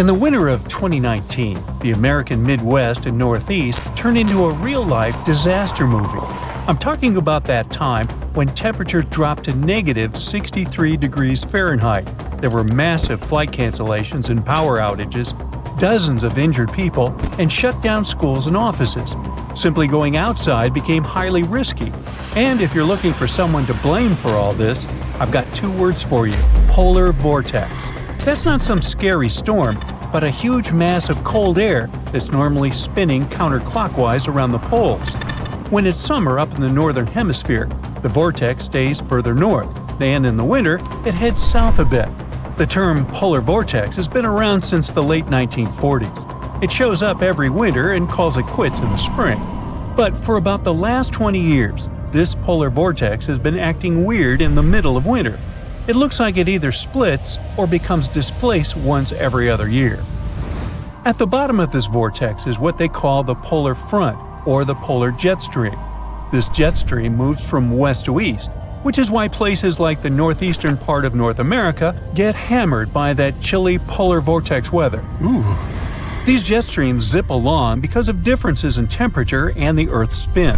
In the winter of 2019, the American Midwest and Northeast turned into a real-life disaster movie. I'm talking about that time when temperatures dropped to negative 63 degrees Fahrenheit. There were massive flight cancellations and power outages, dozens of injured people, and shut down schools and offices. Simply going outside became highly risky. And if you're looking for someone to blame for all this, I've got two words for you: polar vortex. That's not some scary storm, but a huge mass of cold air that's normally spinning counterclockwise around the poles. When it's summer up in the northern hemisphere, the vortex stays further north, and in the winter, it heads south a bit. The term polar vortex has been around since the late 1940s. It shows up every winter and calls it quits in the spring. But for about the last 20 years, this polar vortex has been acting weird in the middle of winter. It looks like it either splits or becomes displaced once every other year. At the bottom of this vortex is what they call the polar front, or the polar jet stream. This jet stream moves from west to east, which is why places like the northeastern part of North America get hammered by that chilly polar vortex weather. Ooh. These jet streams zip along because of differences in temperature and the Earth's spin.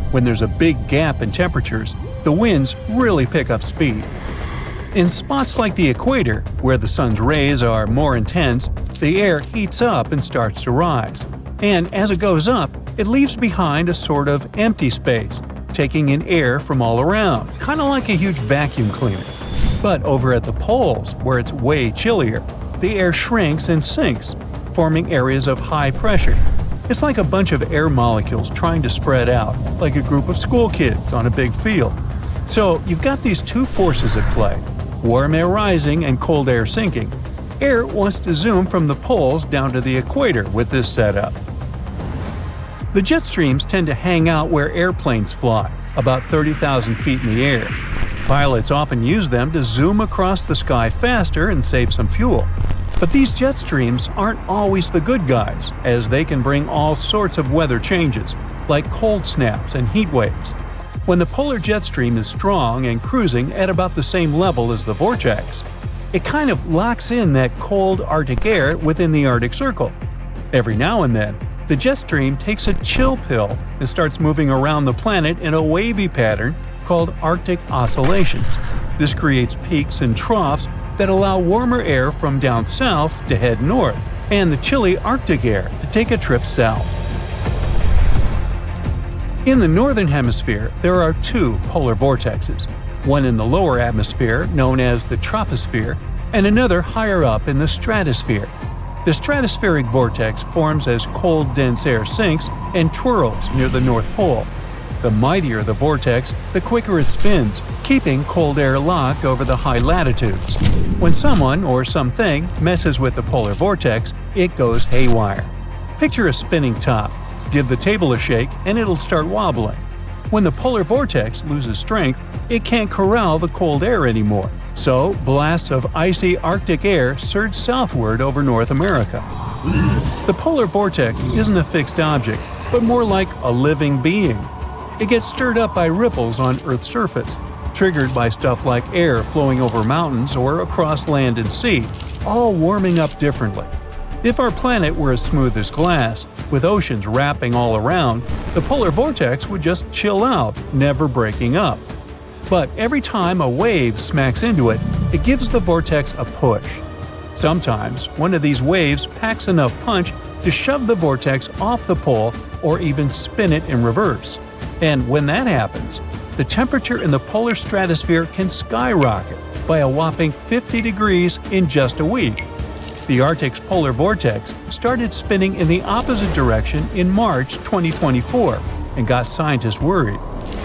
When there's a big gap in temperatures, the winds really pick up speed. In spots like the equator, where the sun's rays are more intense, the air heats up and starts to rise. And as it goes up, it leaves behind a sort of empty space, taking in air from all around, kind of like a huge vacuum cleaner. But over at the poles, where it's way chillier, the air shrinks and sinks, forming areas of high pressure. It's like a bunch of air molecules trying to spread out, like a group of school kids on a big field. So you've got these two forces at play: warm air rising and cold air sinking. Air wants to zoom from the poles down to the equator with this setup. The jet streams tend to hang out where airplanes fly, about 30,000 feet in the air. Pilots often use them to zoom across the sky faster and save some fuel. But these jet streams aren't always the good guys, as they can bring all sorts of weather changes, like cold snaps and heat waves. When the polar jet stream is strong and cruising at about the same level as the vortex, it kind of locks in that cold Arctic air within the Arctic Circle. Every now and then, the jet stream takes a chill pill and starts moving around the planet in a wavy pattern called Arctic oscillations. This creates peaks and troughs that allow warmer air from down south to head north, and the chilly Arctic air to take a trip south. In the northern hemisphere, there are two polar vortexes, one in the lower atmosphere known as the troposphere, and another higher up in the stratosphere. The stratospheric vortex forms as cold, dense air sinks and twirls near the North Pole. The mightier the vortex, the quicker it spins, keeping cold air locked over the high latitudes. When someone or something messes with the polar vortex, it goes haywire. Picture a spinning top. Give the table a shake and it'll start wobbling. When the polar vortex loses strength, it can't corral the cold air anymore. So, blasts of icy Arctic air surge southward over North America. The polar vortex isn't a fixed object, but more like a living being. It gets stirred up by ripples on Earth's surface, triggered by stuff like air flowing over mountains or across land and sea, all warming up differently. If our planet were as smooth as glass, with oceans wrapping all around, the polar vortex would just chill out, never breaking up. But every time a wave smacks into it, it gives the vortex a push. Sometimes, one of these waves packs enough punch to shove the vortex off the pole or even spin it in reverse. And when that happens, the temperature in the polar stratosphere can skyrocket by a whopping 50 degrees in just a week. The Arctic's polar vortex started spinning in the opposite direction in March 2024 and got scientists worried.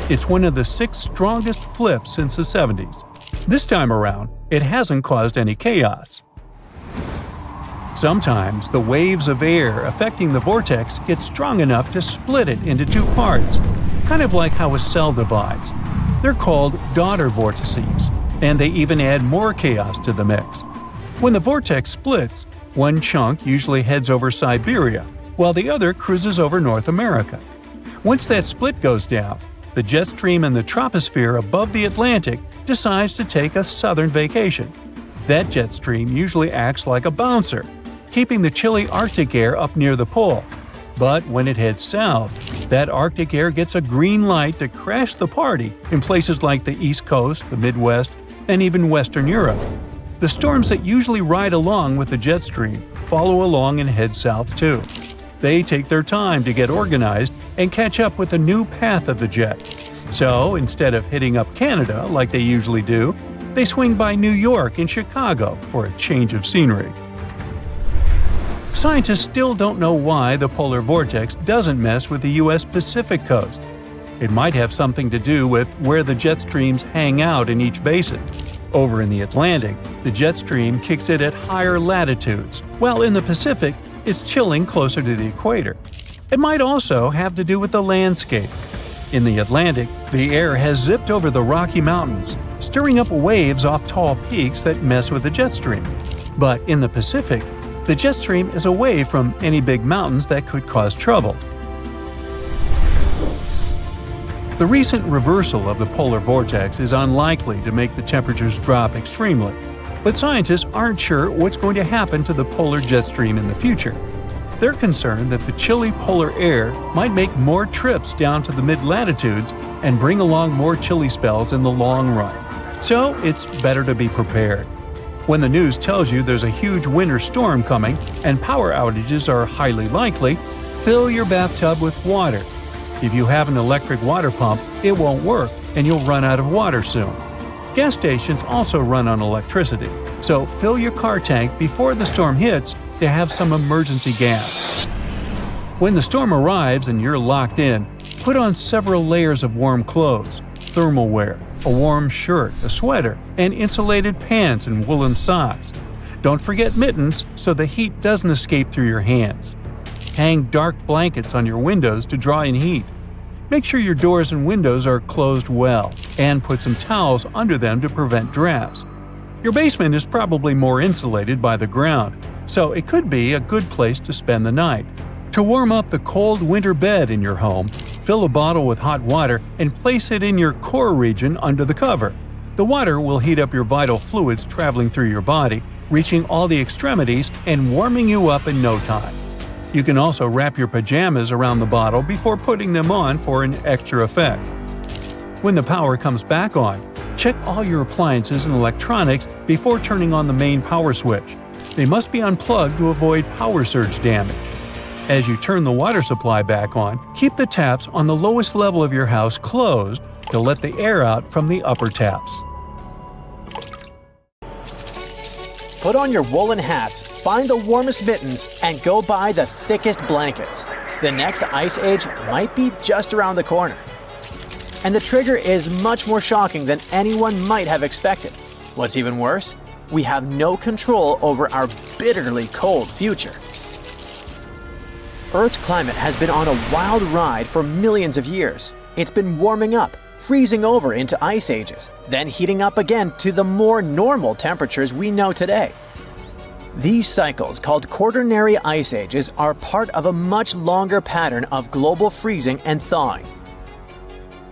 It's one of the 6 strongest flips since the 70s. This time around, it hasn't caused any chaos. Sometimes the waves of air affecting the vortex get strong enough to split it into 2 parts, kind of like how a cell divides. They're called daughter vortices, and they even add more chaos to the mix. When the vortex splits, one chunk usually heads over Siberia, while the other cruises over North America. Once that split goes down, the jet stream in the troposphere above the Atlantic decides to take a southern vacation. That jet stream usually acts like a bouncer, keeping the chilly Arctic air up near the pole. But when it heads south, that Arctic air gets a green light to crash the party in places like the East Coast, the Midwest, and even Western Europe. The storms that usually ride along with the jet stream follow along and head south too. They take their time to get organized and catch up with the new path of the jet. So, instead of hitting up Canada like they usually do, they swing by New York and Chicago for a change of scenery. Scientists still don't know why the polar vortex doesn't mess with the U.S. Pacific coast. It might have something to do with where the jet streams hang out in each basin. Over in the Atlantic, the jet stream kicks it at higher latitudes, while in the Pacific, it's chilling closer to the equator. It might also have to do with the landscape. In the Atlantic, the air has zipped over the Rocky Mountains, stirring up waves off tall peaks that mess with the jet stream. But in the Pacific, the jet stream is away from any big mountains that could cause trouble. The recent reversal of the polar vortex is unlikely to make the temperatures drop extremely, but scientists aren't sure what's going to happen to the polar jet stream in the future. They're concerned that the chilly polar air might make more trips down to the mid-latitudes and bring along more chilly spells in the long run. So it's better to be prepared. When the news tells you there's a huge winter storm coming and power outages are highly likely, fill your bathtub with water. If you have an electric water pump, it won't work and you'll run out of water soon. Gas stations also run on electricity, so fill your car tank before the storm hits to have some emergency gas. When the storm arrives and you're locked in, put on several layers of warm clothes, thermal wear, a warm shirt, a sweater, and insulated pants and woolen socks. Don't forget mittens so the heat doesn't escape through your hands. Hang dark blankets on your windows to draw in heat. Make sure your doors and windows are closed well, and put some towels under them to prevent drafts. Your basement is probably more insulated by the ground, so it could be a good place to spend the night. To warm up the cold winter bed in your home, fill a bottle with hot water and place it in your core region under the cover. The water will heat up your vital fluids traveling through your body, reaching all the extremities and warming you up in no time. You can also wrap your pajamas around the bottle before putting them on for an extra effect. When the power comes back on, check all your appliances and electronics before turning on the main power switch. They must be unplugged to avoid power surge damage. As you turn the water supply back on, keep the taps on the lowest level of your house closed to let the air out from the upper taps. Put on your woolen hats, find the warmest mittens, and go buy the thickest blankets. The next ice age might be just around the corner. And the trigger is much more shocking than anyone might have expected. What's even worse? We have no control over our bitterly cold future. Earth's climate has been on a wild ride for millions of years. It's been warming up, freezing over into ice ages, then heating up again to the more normal temperatures we know today. These cycles, called quaternary ice ages, are part of a much longer pattern of global freezing and thawing.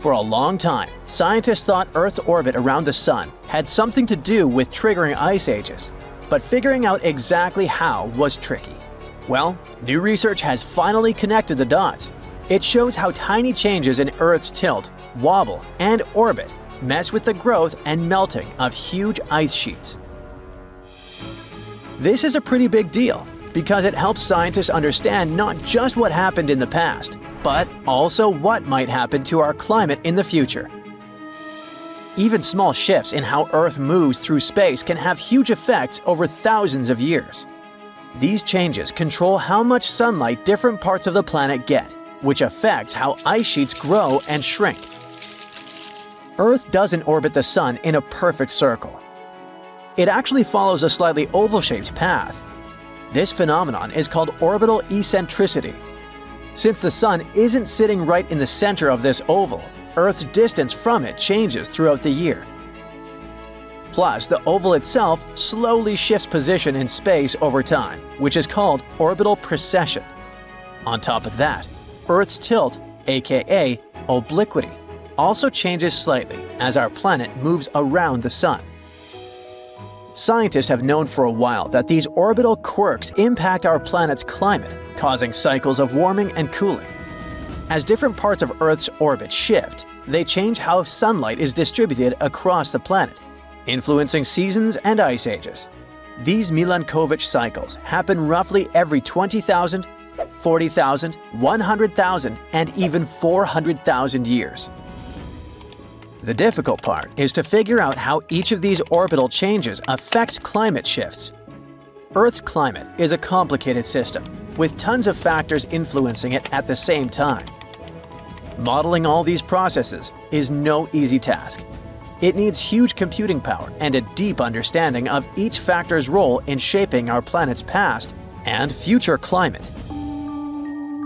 For a long time, scientists thought Earth's orbit around the Sun had something to do with triggering ice ages, but figuring out exactly how was tricky. Well, new research has finally connected the dots. It shows how tiny changes in Earth's tilt, wobble, and orbit mess with the growth and melting of huge ice sheets. This is a pretty big deal because it helps scientists understand not just what happened in the past, but also what might happen to our climate in the future. Even small shifts in how Earth moves through space can have huge effects over thousands of years. These changes control how much sunlight different parts of the planet get, which affects how ice sheets grow and shrink. Earth doesn't orbit the Sun in a perfect circle. It actually follows a slightly oval-shaped path. This phenomenon is called orbital eccentricity. Since the Sun isn't sitting right in the center of this oval, Earth's distance from it changes throughout the year. Plus, the oval itself slowly shifts position in space over time, which is called orbital precession. On top of that, Earth's tilt, aka obliquity, also changes slightly as our planet moves around the Sun. Scientists have known for a while that these orbital quirks impact our planet's climate, causing cycles of warming and cooling. As different parts of Earth's orbit shift, they change how sunlight is distributed across the planet, influencing seasons and ice ages. These Milankovitch cycles happen roughly every 20,000, 40,000, 100,000, and even 400,000 years. The difficult part is to figure out how each of these orbital changes affects climate shifts. Earth's climate is a complicated system, with tons of factors influencing it at the same time. Modeling all these processes is no easy task. It needs huge computing power and a deep understanding of each factor's role in shaping our planet's past and future climate.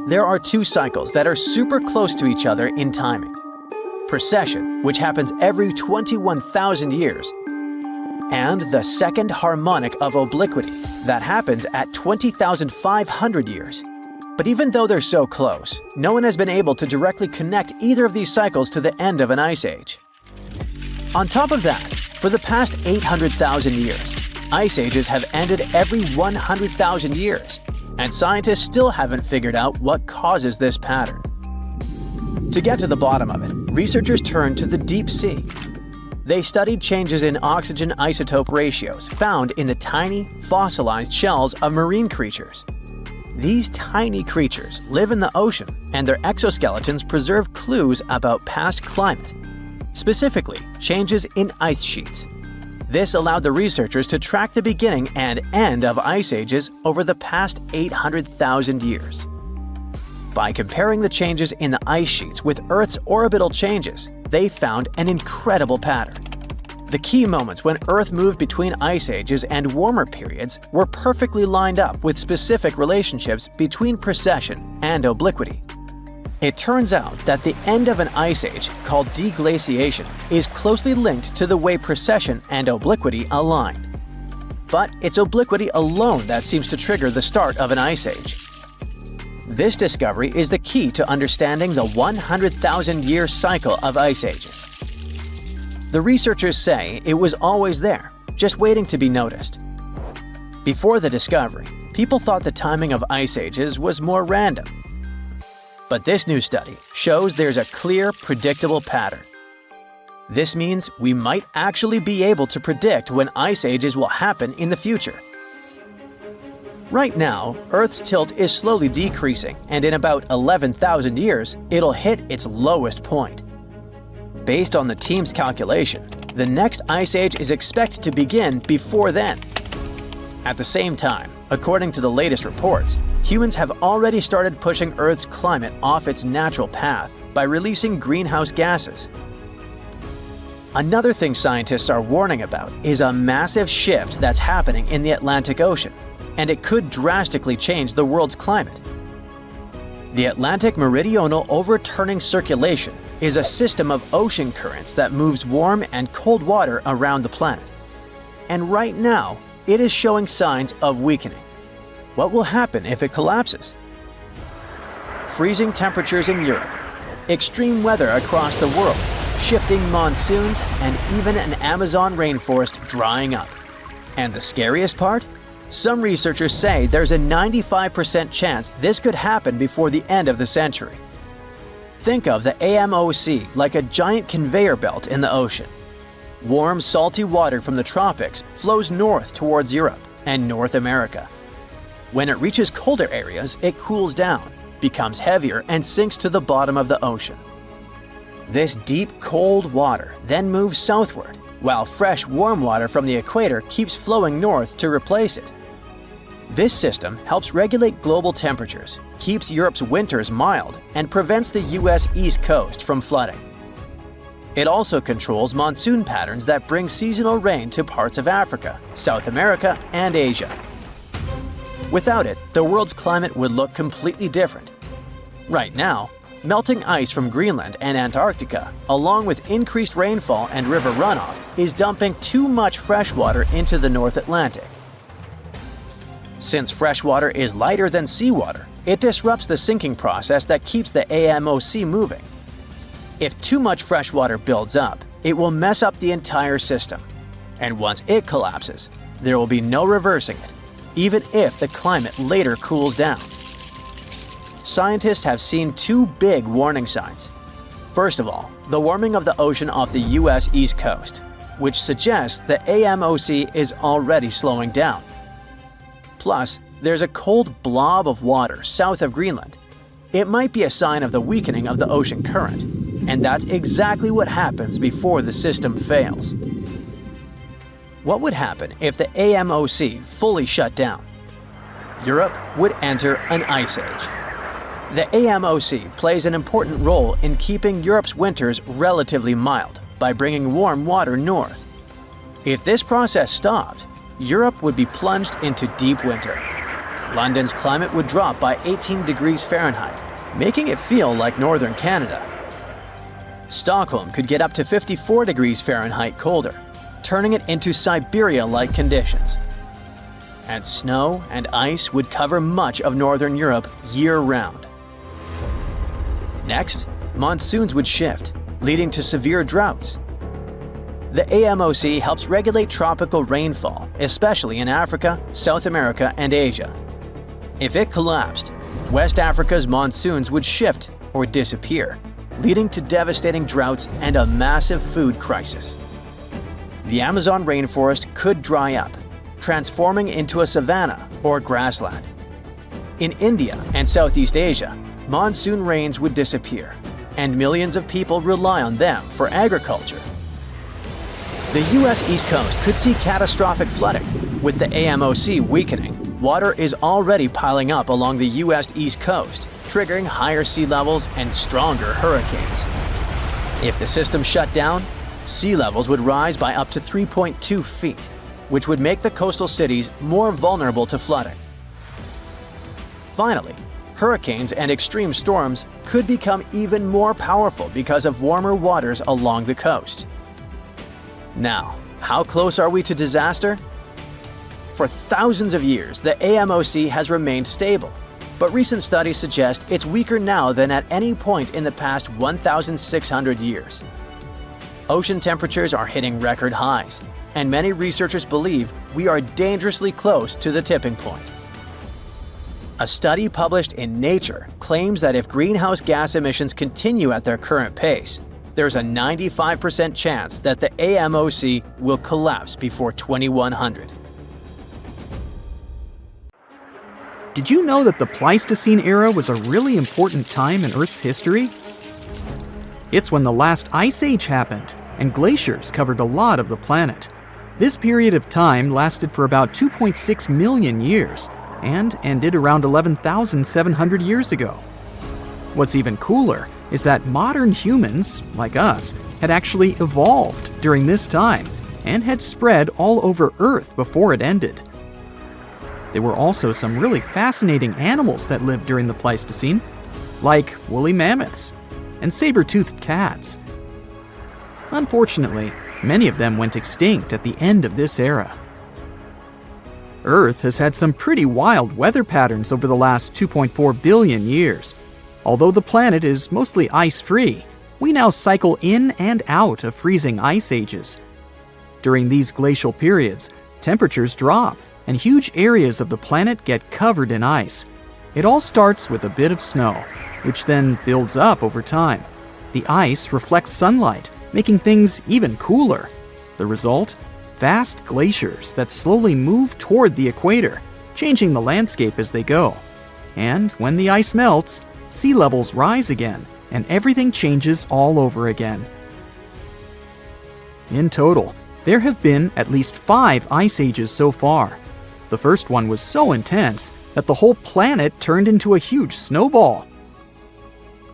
There are two cycles that are super close to each other in timing. Precession, which happens every 21,000 years, and the second harmonic of obliquity that happens at 20,500 years. But even though they're so close, no one has been able to directly connect either of these cycles to the end of an ice age. On top of that, for the past 800,000 years, ice ages have ended every 100,000 years, and scientists still haven't figured out what causes this pattern. To get to the bottom of it, researchers turned to the deep sea. They studied changes in oxygen isotope ratios found in the tiny, fossilized shells of marine creatures. These tiny creatures live in the ocean, and their exoskeletons preserve clues about past climate, specifically changes in ice sheets. This allowed the researchers to track the beginning and end of ice ages over the past 800,000 years. By comparing the changes in the ice sheets with Earth's orbital changes, they found an incredible pattern. The key moments when Earth moved between ice ages and warmer periods were perfectly lined up with specific relationships between precession and obliquity. It turns out that the end of an ice age, called deglaciation, is closely linked to the way precession and obliquity align. But it's obliquity alone that seems to trigger the start of an ice age. This discovery is the key to understanding the 100,000-year cycle of ice ages. The researchers say it was always there, just waiting to be noticed. Before the discovery, people thought the timing of ice ages was more random. But this new study shows there's a clear, predictable pattern. This means we might actually be able to predict when ice ages will happen in the future. Right now, Earth's tilt is slowly decreasing, and in about 11,000 years, it'll hit its lowest point. Based on the team's calculation, the next ice age is expected to begin before then. At the same time, according to the latest reports, humans have already started pushing Earth's climate off its natural path by releasing greenhouse gases. Another thing scientists are warning about is a massive shift that's happening in the Atlantic Ocean, and it could drastically change the world's climate. The Atlantic Meridional Overturning Circulation is a system of ocean currents that moves warm and cold water around the planet. And right now, it is showing signs of weakening. What will happen if it collapses? Freezing temperatures in Europe, extreme weather across the world, shifting monsoons, and even an Amazon rainforest drying up. And the scariest part? Some researchers say there's a 95% chance this could happen before the end of the century. Think of the AMOC like a giant conveyor belt in the ocean. Warm, salty water from the tropics flows north towards Europe and North America. When it reaches colder areas, it cools down, becomes heavier, and sinks to the bottom of the ocean. This deep, cold water then moves southward, while fresh, warm water from the equator keeps flowing north to replace it. This system helps regulate global temperatures, keeps Europe's winters mild, and prevents the US East Coast from flooding. It also controls monsoon patterns that bring seasonal rain to parts of Africa, South America, and Asia. Without it, the world's climate would look completely different. Right now, melting ice from Greenland and Antarctica, along with increased rainfall and river runoff, is dumping too much fresh water into the North Atlantic. Since fresh water is lighter than seawater, it disrupts the sinking process that keeps the AMOC moving. If too much fresh water builds up, it will mess up the entire system. And once it collapses, there will be no reversing it, even if the climate later cools down. Scientists have seen two big warning signs. First of all, the warming of the ocean off the US East Coast, which suggests the AMOC is already slowing down. Plus, there's a cold blob of water south of Greenland. It might be a sign of the weakening of the ocean current, and that's exactly what happens before the system fails. What would happen if the AMOC fully shut down? Europe would enter an ice age. The AMOC plays an important role in keeping Europe's winters relatively mild by bringing warm water north. If this process stopped, Europe would be plunged into deep winter. London's climate would drop by 18 degrees Fahrenheit, making it feel like northern Canada. Stockholm could get up to 54 degrees Fahrenheit colder, turning it into Siberia-like conditions. And snow and ice would cover much of northern Europe year-round. Next, monsoons would shift, leading to severe droughts. The AMOC helps regulate tropical rainfall, especially in Africa, South America, and Asia. If it collapsed, West Africa's monsoons would shift or disappear, leading to devastating droughts and a massive food crisis. The Amazon rainforest could dry up, transforming into a savanna or grassland. In India and Southeast Asia, monsoon rains would disappear, and millions of people rely on them for agriculture. The US East Coast could see catastrophic flooding. With the AMOC weakening, water is already piling up along the US East Coast, triggering higher sea levels and stronger hurricanes. If the system shut down, sea levels would rise by up to 3.2 feet, which would make the coastal cities more vulnerable to flooding. Finally, hurricanes and extreme storms could become even more powerful because of warmer waters along the coast. Now, how close are we to disaster? For thousands of years, the AMOC has remained stable, but recent studies suggest it's weaker now than at any point in the past 1,600 years. Ocean temperatures are hitting record highs, and many researchers believe we are dangerously close to the tipping point. A study published in Nature claims that if greenhouse gas emissions continue at their current pace, there's a 95% chance that the AMOC will collapse before 2100. Did you know that the Pleistocene era was a really important time in Earth's history? It's when the last ice age happened, and glaciers covered a lot of the planet. This period of time lasted for about 2.6 million years, and ended around 11,700 years ago. What's even cooler is that modern humans, like us, had actually evolved during this time, and had spread all over Earth before it ended. There were also some really fascinating animals that lived during the Pleistocene, like woolly mammoths and saber-toothed cats. Unfortunately, many of them went extinct at the end of this era. Earth has had some pretty wild weather patterns over the last 2.4 billion years. Although the planet is mostly ice-free, we now cycle in and out of freezing ice ages. During these glacial periods, temperatures drop, and huge areas of the planet get covered in ice. It all starts with a bit of snow, which then builds up over time. The ice reflects sunlight, making things even cooler. The result? Vast glaciers that slowly move toward the equator, changing the landscape as they go. And when the ice melts, sea levels rise again, and everything changes all over again. In total, there have been at least 5 ice ages so far. The first one was so intense that the whole planet turned into a huge snowball.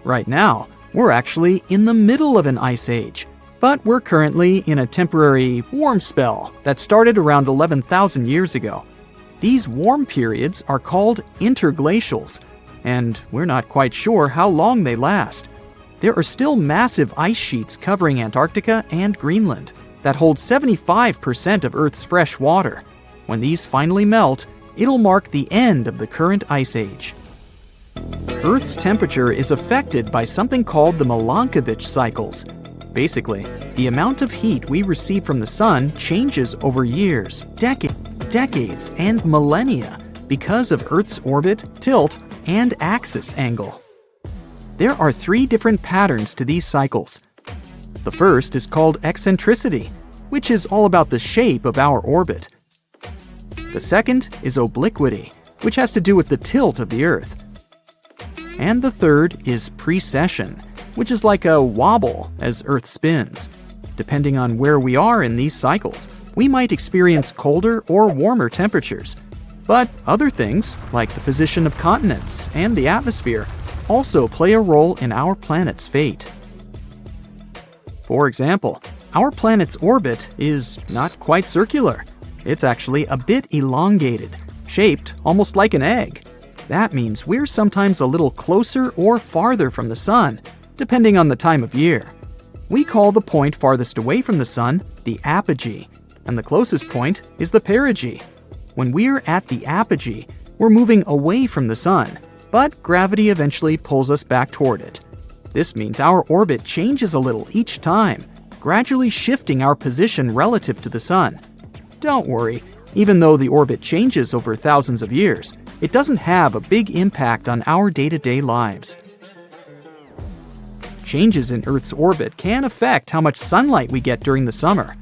Right now, we're actually in the middle of an ice age, but we're currently in a temporary warm spell that started around 11,000 years ago. These warm periods are called interglacials, and we're not quite sure how long they last. There are still massive ice sheets covering Antarctica and Greenland that hold 75% of Earth's fresh water. When these finally melt, it'll mark the end of the current ice age. Earth's temperature is affected by something called the Milankovitch cycles. Basically, the amount of heat we receive from the sun changes over years, decades. decades and millennia because of Earth's orbit, tilt, and axis angle. There are 3 different patterns to these cycles. The first is called eccentricity, which is all about the shape of our orbit. The second is obliquity, which has to do with the tilt of the Earth. And the third is precession, which is like a wobble as Earth spins. Depending on where we are in these cycles, we might experience colder or warmer temperatures. But other things, like the position of continents and the atmosphere, also play a role in our planet's fate. For example, our planet's orbit is not quite circular. It's actually a bit elongated, shaped almost like an egg. That means we're sometimes a little closer or farther from the sun, depending on the time of year. We call the point farthest away from the sun the apogee, and the closest point is the perigee. When we're at the apogee, we're moving away from the sun, but gravity eventually pulls us back toward it. This means our orbit changes a little each time, gradually shifting our position relative to the sun. Don't worry, even though the orbit changes over thousands of years, it doesn't have a big impact on our day-to-day lives. Changes in Earth's orbit can affect how much sunlight we get during the summer.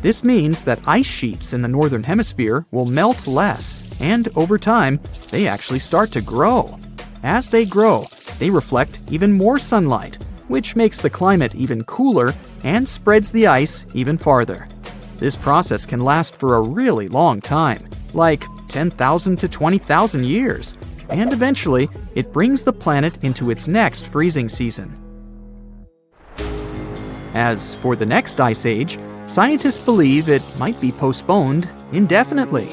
This means that ice sheets in the northern hemisphere will melt less, and over time, they actually start to grow. As they grow, they reflect even more sunlight, which makes the climate even cooler and spreads the ice even farther. This process can last for a really long time, like 10,000 to 20,000 years, and eventually, it brings the planet into its next freezing season. As for the next ice age, scientists believe it might be postponed indefinitely.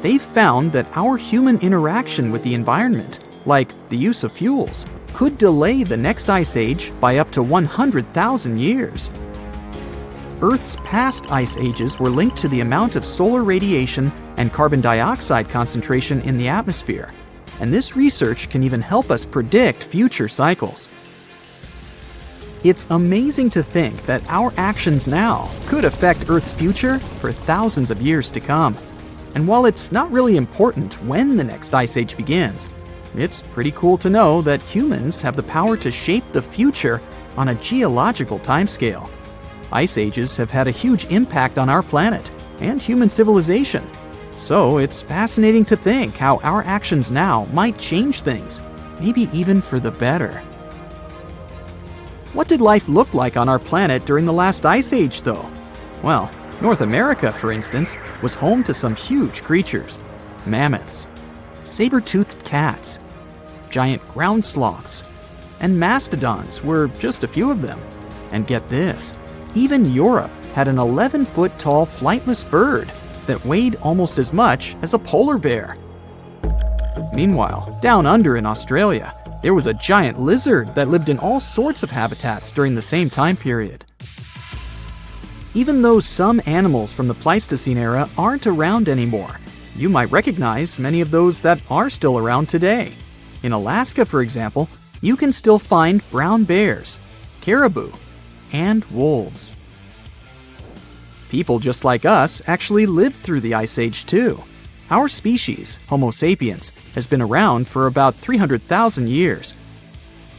They've found that our human interaction with the environment, like the use of fuels, could delay the next ice age by up to 100,000 years. Earth's past ice ages were linked to the amount of solar radiation and carbon dioxide concentration in the atmosphere, and this research can even help us predict future cycles. It's amazing to think that our actions now could affect Earth's future for thousands of years to come. And while it's not really important when the next ice age begins, it's pretty cool to know that humans have the power to shape the future on a geological timescale. Ice ages have had a huge impact on our planet and human civilization. So it's fascinating to think how our actions now might change things, maybe even for the better. What did life look like on our planet during the last ice age, though? Well, North America, for instance, was home to some huge creatures. Mammoths, saber-toothed cats, giant ground sloths, and mastodons were just a few of them. And get this, even Europe had an 11-foot tall flightless bird that weighed almost as much as a polar bear. Meanwhile, down under in Australia, there was a giant lizard that lived in all sorts of habitats during the same time period. Even though some animals from the Pleistocene era aren't around anymore, you might recognize many of those that are still around today. In Alaska, for example, you can still find brown bears, caribou, and wolves. People just like us actually lived through the Ice Age too. Our species, Homo sapiens, has been around for about 300,000 years.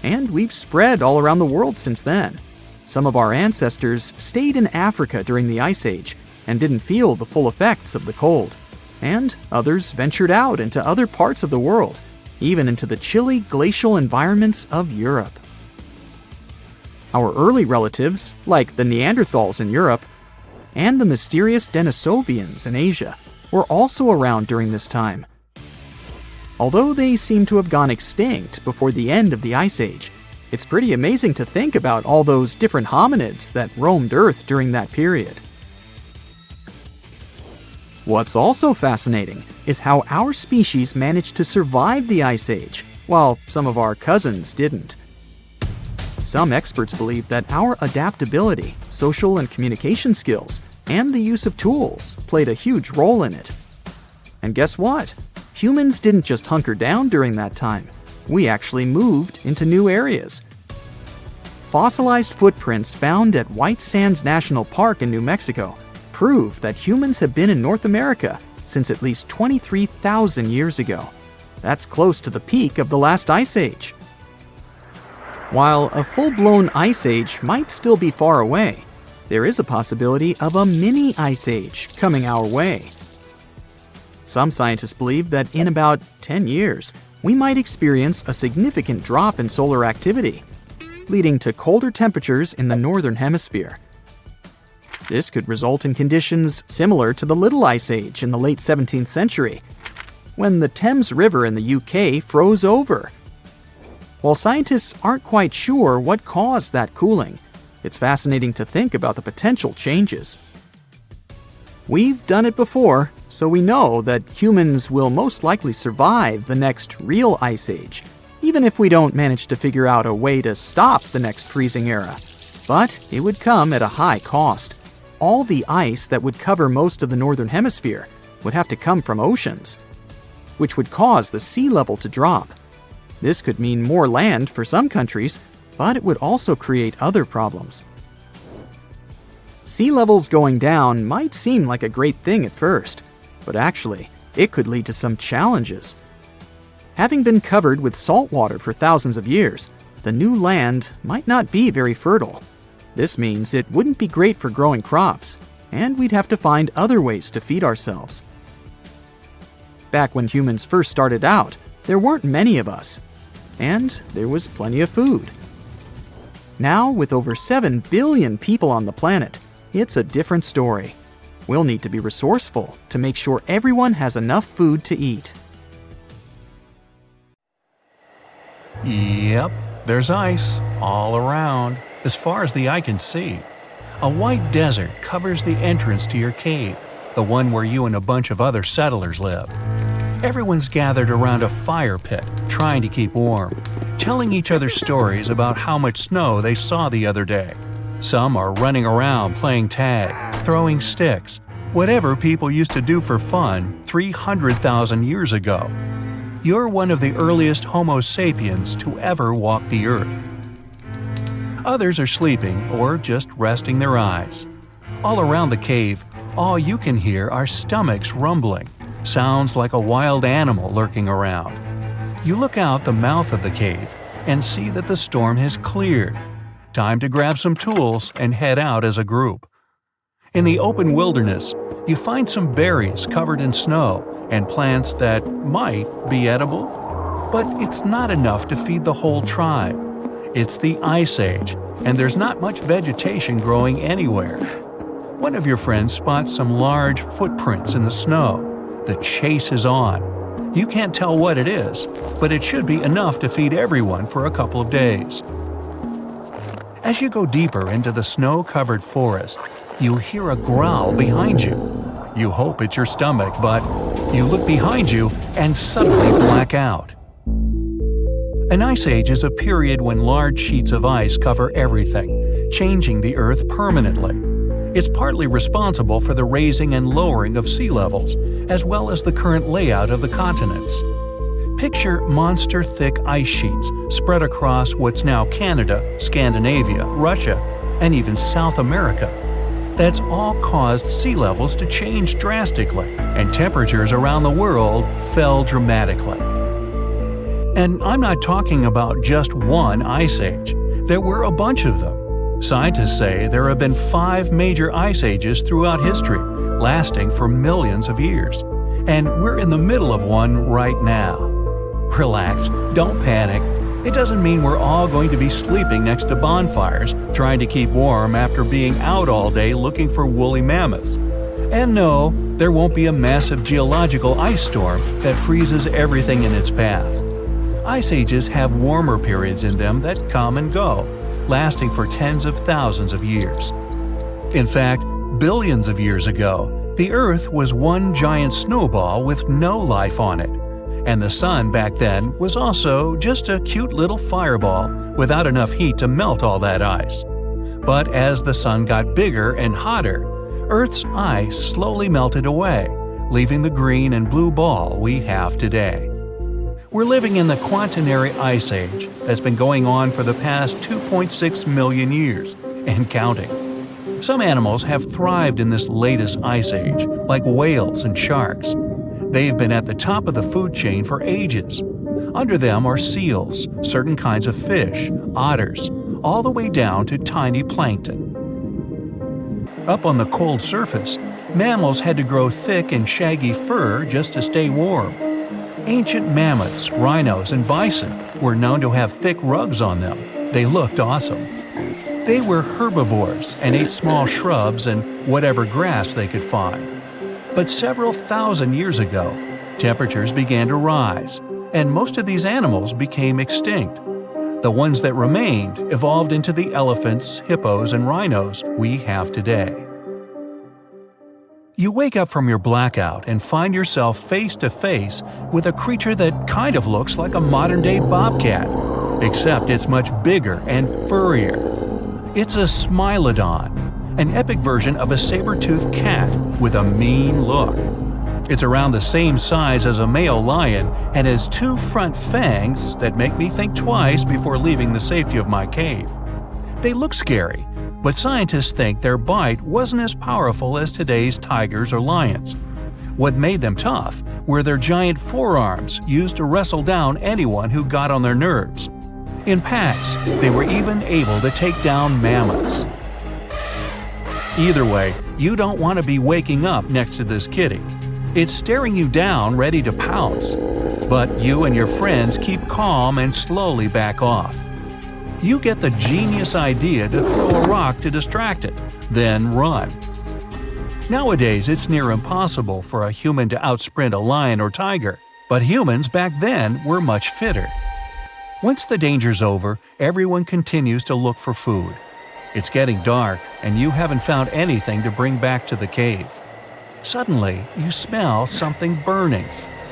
And we've spread all around the world since then. Some of our ancestors stayed in Africa during the Ice Age and didn't feel the full effects of the cold. And others ventured out into other parts of the world, even into the chilly glacial environments of Europe. Our early relatives, like the Neanderthals in Europe, and the mysterious Denisovians in Asia, were also around during this time. Although they seem to have gone extinct before the end of the Ice Age, it's pretty amazing to think about all those different hominids that roamed Earth during that period. What's also fascinating is how our species managed to survive the Ice Age, while some of our cousins didn't. Some experts believe that our adaptability, social and communication skills, and the use of tools played a huge role in it. And guess what? Humans didn't just hunker down during that time. We actually moved into new areas. Fossilized footprints found at White Sands National Park in New Mexico prove that humans have been in North America since at least 23,000 years ago. That's close to the peak of the last ice age. While a full-blown ice age might still be far away, there is a possibility of a mini ice age coming our way. Some scientists believe that in about 10 years, we might experience a significant drop in solar activity, leading to colder temperatures in the northern hemisphere. This could result in conditions similar to the Little Ice Age in the late 17th century, when the Thames River in the UK froze over. While scientists aren't quite sure what caused that cooling, it's fascinating to think about the potential changes. We've done it before, so we know that humans will most likely survive the next real ice age, even if we don't manage to figure out a way to stop the next freezing era. But it would come at a high cost. All the ice that would cover most of the northern hemisphere would have to come from oceans, which would cause the sea level to drop. This could mean more land for some countries, but it would also create other problems. Sea levels going down might seem like a great thing at first, but actually, it could lead to some challenges. Having been covered with salt water for thousands of years, the new land might not be very fertile. This means it wouldn't be great for growing crops, and we'd have to find other ways to feed ourselves. Back when humans first started out, there weren't many of us, and there was plenty of food. Now, with over 7 billion people on the planet, it's a different story. We'll need to be resourceful to make sure everyone has enough food to eat. Yep, there's ice all around, as far as the eye can see. A white desert covers the entrance to your cave, the one where you and a bunch of other settlers live. Everyone's gathered around a fire pit, trying to keep warm, telling each other stories about how much snow they saw the other day. Some are running around playing tag, throwing sticks, whatever people used to do for fun 300,000 years ago. You're one of the earliest Homo sapiens to ever walk the earth. Others are sleeping or just resting their eyes. All around the cave, all you can hear are stomachs rumbling, sounds like a wild animal lurking around. You look out the mouth of the cave and see that the storm has cleared. Time to grab some tools and head out as a group. In the open wilderness, you find some berries covered in snow and plants that might be edible. But it's not enough to feed the whole tribe. It's the Ice Age, and there's not much vegetation growing anywhere. One of your friends spots some large footprints in the snow. The chase is on. You can't tell what it is, but it should be enough to feed everyone for a couple of days. As you go deeper into the snow-covered forest, you hear a growl behind you. You hope it's your stomach, but you look behind you and suddenly black out. An ice age is a period when large sheets of ice cover everything, changing the Earth permanently. It's partly responsible for the raising and lowering of sea levels, as well as the current layout of the continents. Picture monster-thick ice sheets spread across what's now Canada, Scandinavia, Russia, and even South America. That's all caused sea levels to change drastically, and temperatures around the world fell dramatically. And I'm not talking about just one ice age. There were a bunch of them. Scientists say there have been 5 major ice ages throughout history, lasting for millions of years. And we're in the middle of one right now. Relax, don't panic. It doesn't mean we're all going to be sleeping next to bonfires, trying to keep warm after being out all day looking for woolly mammoths. And no, there won't be a massive geological ice storm that freezes everything in its path. Ice ages have warmer periods in them that come and go, lasting for tens of thousands of years. In fact, billions of years ago, the Earth was one giant snowball with no life on it. And the sun back then was also just a cute little fireball without enough heat to melt all that ice. But as the sun got bigger and hotter, Earth's ice slowly melted away, leaving the green and blue ball we have today. We're living in the Quaternary Ice Age that's been going on for the past 2.6 million years, and counting. Some animals have thrived in this latest ice age, like whales and sharks. They've been at the top of the food chain for ages. Under them are seals, certain kinds of fish, otters, all the way down to tiny plankton. Up on the cold surface, mammals had to grow thick and shaggy fur just to stay warm. Ancient mammoths, rhinos, and bison were known to have thick rugs on them. They looked awesome. They were herbivores and ate small shrubs and whatever grass they could find. But several thousand years ago, temperatures began to rise, and most of these animals became extinct. The ones that remained evolved into the elephants, hippos, and rhinos we have today. You wake up from your blackout and find yourself face to face with a creature that kind of looks like a modern-day bobcat, except it's much bigger and furrier. It's a smilodon, an epic version of a saber-toothed cat with a mean look. It's around the same size as a male lion and has 2 front fangs that make me think twice before leaving the safety of my cave. They look scary, but scientists think their bite wasn't as powerful as today's tigers or lions. What made them tough were their giant forearms used to wrestle down anyone who got on their nerves. In packs, they were even able to take down mammoths. Either way, you don't want to be waking up next to this kitty. It's staring you down, ready to pounce. But you and your friends keep calm and slowly back off. You get the genius idea to throw a rock to distract it, then run. Nowadays, it's near impossible for a human to outsprint a lion or tiger, but humans back then were much fitter. Once the danger's over, everyone continues to look for food. It's getting dark, and you haven't found anything to bring back to the cave. Suddenly, you smell something burning.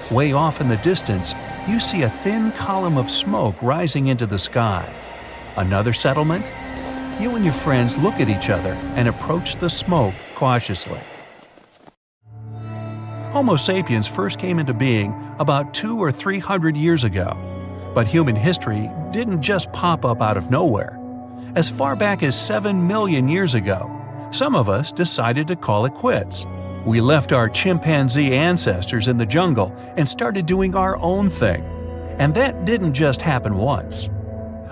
Way off in the distance, you see a thin column of smoke rising into the sky. Another settlement? You and your friends look at each other and approach the smoke cautiously. Homo sapiens first came into being about 200 or 300 years ago, but human history didn't just pop up out of nowhere. As far back as 7 million years ago, some of us decided to call it quits. We left our chimpanzee ancestors in the jungle and started doing our own thing. And that didn't just happen once.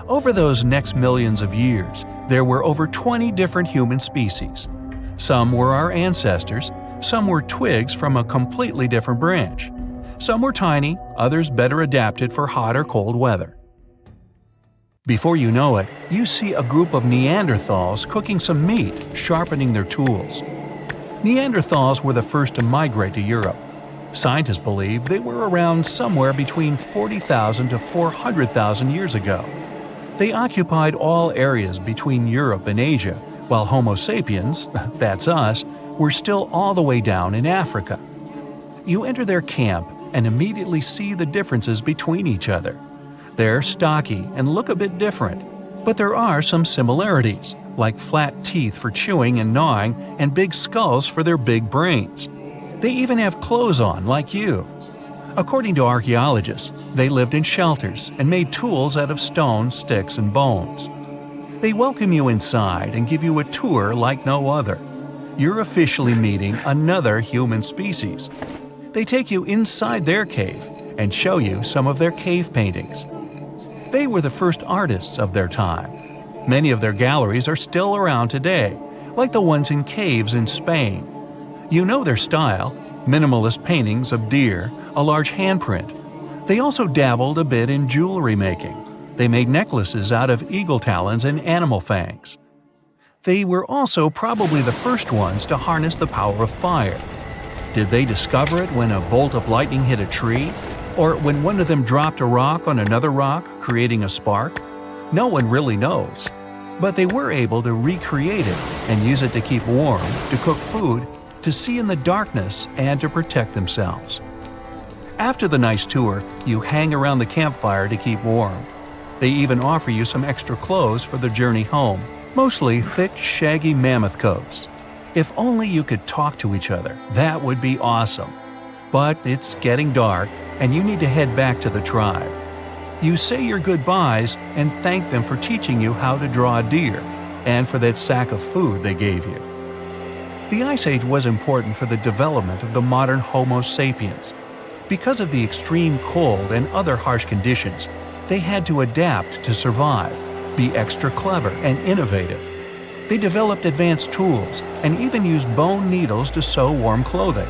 Over those next millions of years, there were over 20 different human species. Some were our ancestors, some were twigs from a completely different branch. Some were tiny, others better adapted for hot or cold weather. Before you know it, you see a group of Neanderthals cooking some meat, sharpening their tools. Neanderthals were the first to migrate to Europe. Scientists believe they were around somewhere between 40,000 to 400,000 years ago. They occupied all areas between Europe and Asia, while Homo sapiens, that's us, were still all the way down in Africa. You enter their camp and immediately see the differences between each other. They're stocky and look a bit different, but there are some similarities, like flat teeth for chewing and gnawing and big skulls for their big brains. They even have clothes on, like you. According to archaeologists, they lived in shelters and made tools out of stone, sticks, and bones. They welcome you inside and give you a tour like no other. You're officially meeting another human species. They take you inside their cave and show you some of their cave paintings. They were the first artists of their time. Many of their galleries are still around today, like the ones in caves in Spain. You know their style: minimalist paintings of deer, a large handprint. They also dabbled a bit in jewelry making. They made necklaces out of eagle talons and animal fangs. They were also probably the first ones to harness the power of fire. Did they discover it when a bolt of lightning hit a tree? Or when one of them dropped a rock on another rock, creating a spark? No one really knows. But they were able to recreate it and use it to keep warm, to cook food, to see in the darkness, and to protect themselves. After the nice tour, you hang around the campfire to keep warm. They even offer you some extra clothes for the journey home, mostly thick, shaggy mammoth coats. If only you could talk to each other, that would be awesome. But it's getting dark, and you need to head back to the tribe. You say your goodbyes and thank them for teaching you how to draw a deer, and for that sack of food they gave you. The Ice Age was important for the development of the modern Homo sapiens. Because of the extreme cold and other harsh conditions, they had to adapt to survive, be extra clever and innovative. They developed advanced tools and even used bone needles to sew warm clothing.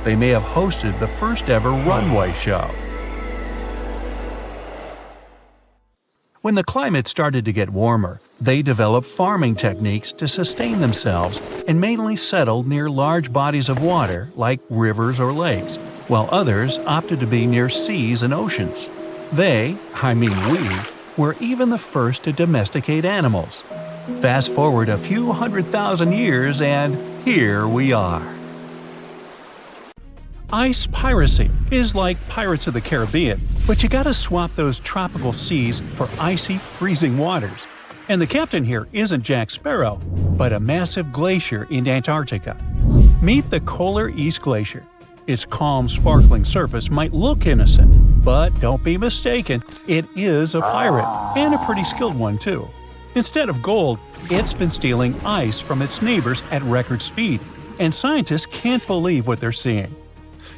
They may have hosted the first ever runway show. When the climate started to get warmer, they developed farming techniques to sustain themselves and mainly settled near large bodies of water like rivers or lakes, while others opted to be near seas and oceans. They, we, were even the first to domesticate animals. Fast forward a few 100,000 years and here we are. Ice piracy is like Pirates of the Caribbean, but you gotta swap those tropical seas for icy, freezing waters. And the captain here isn't Jack Sparrow, but a massive glacier in Antarctica. Meet the Polar East Glacier. Its calm, sparkling surface might look innocent, but don't be mistaken, it is a pirate, and a pretty skilled one too. Instead of gold, it's been stealing ice from its neighbors at record speed, and scientists can't believe what they're seeing.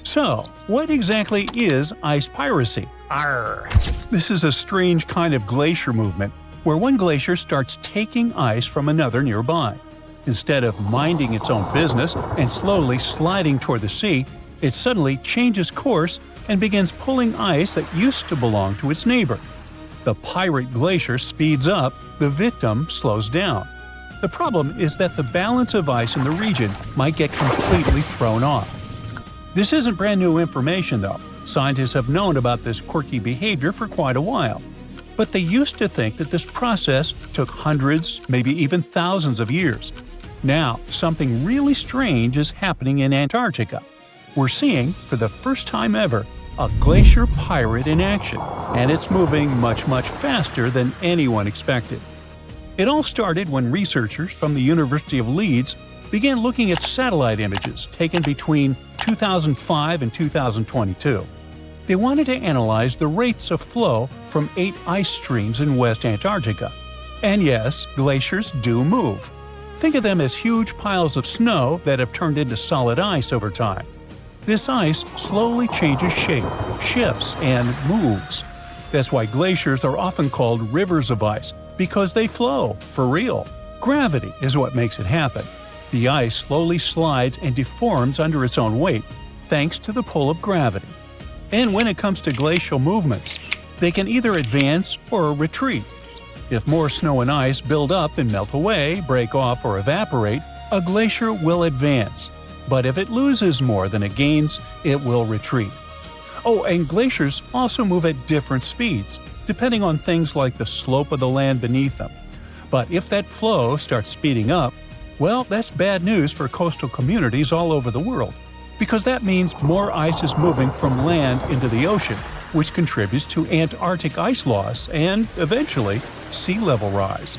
So, what exactly is ice piracy? Arr! This is a strange kind of glacier movement where one glacier starts taking ice from another nearby. Instead of minding its own business and slowly sliding toward the sea, it suddenly changes course and begins pulling ice that used to belong to its neighbor. The pirate glacier speeds up, the victim slows down. The problem is that the balance of ice in the region might get completely thrown off. This isn't brand new information though. Scientists have known about this quirky behavior for quite a while. But they used to think that this process took hundreds, maybe even thousands of years. Now, something really strange is happening in Antarctica. We're seeing, for the first time ever, a glacier pirate in action, and it's moving much faster than anyone expected. It all started when researchers from the University of Leeds began looking at satellite images taken between 2005 and 2022. They wanted to analyze the rates of flow from 8 ice streams in West Antarctica. And yes, glaciers do move. Think of them as huge piles of snow that have turned into solid ice over time. This ice slowly changes shape, shifts, and moves. That's why glaciers are often called rivers of ice, because they flow, for real. Gravity is what makes it happen. The ice slowly slides and deforms under its own weight, thanks to the pull of gravity. And when it comes to glacial movements, they can either advance or retreat. If more snow and ice build up and melt away, break off, or evaporate, a glacier will advance. But if it loses more than it gains, it will retreat. Oh, and glaciers also move at different speeds, depending on things like the slope of the land beneath them. But if that flow starts speeding up, well, that's bad news for coastal communities all over the world, because that means more ice is moving from land into the ocean, which contributes to Antarctic ice loss and, eventually, sea level rise.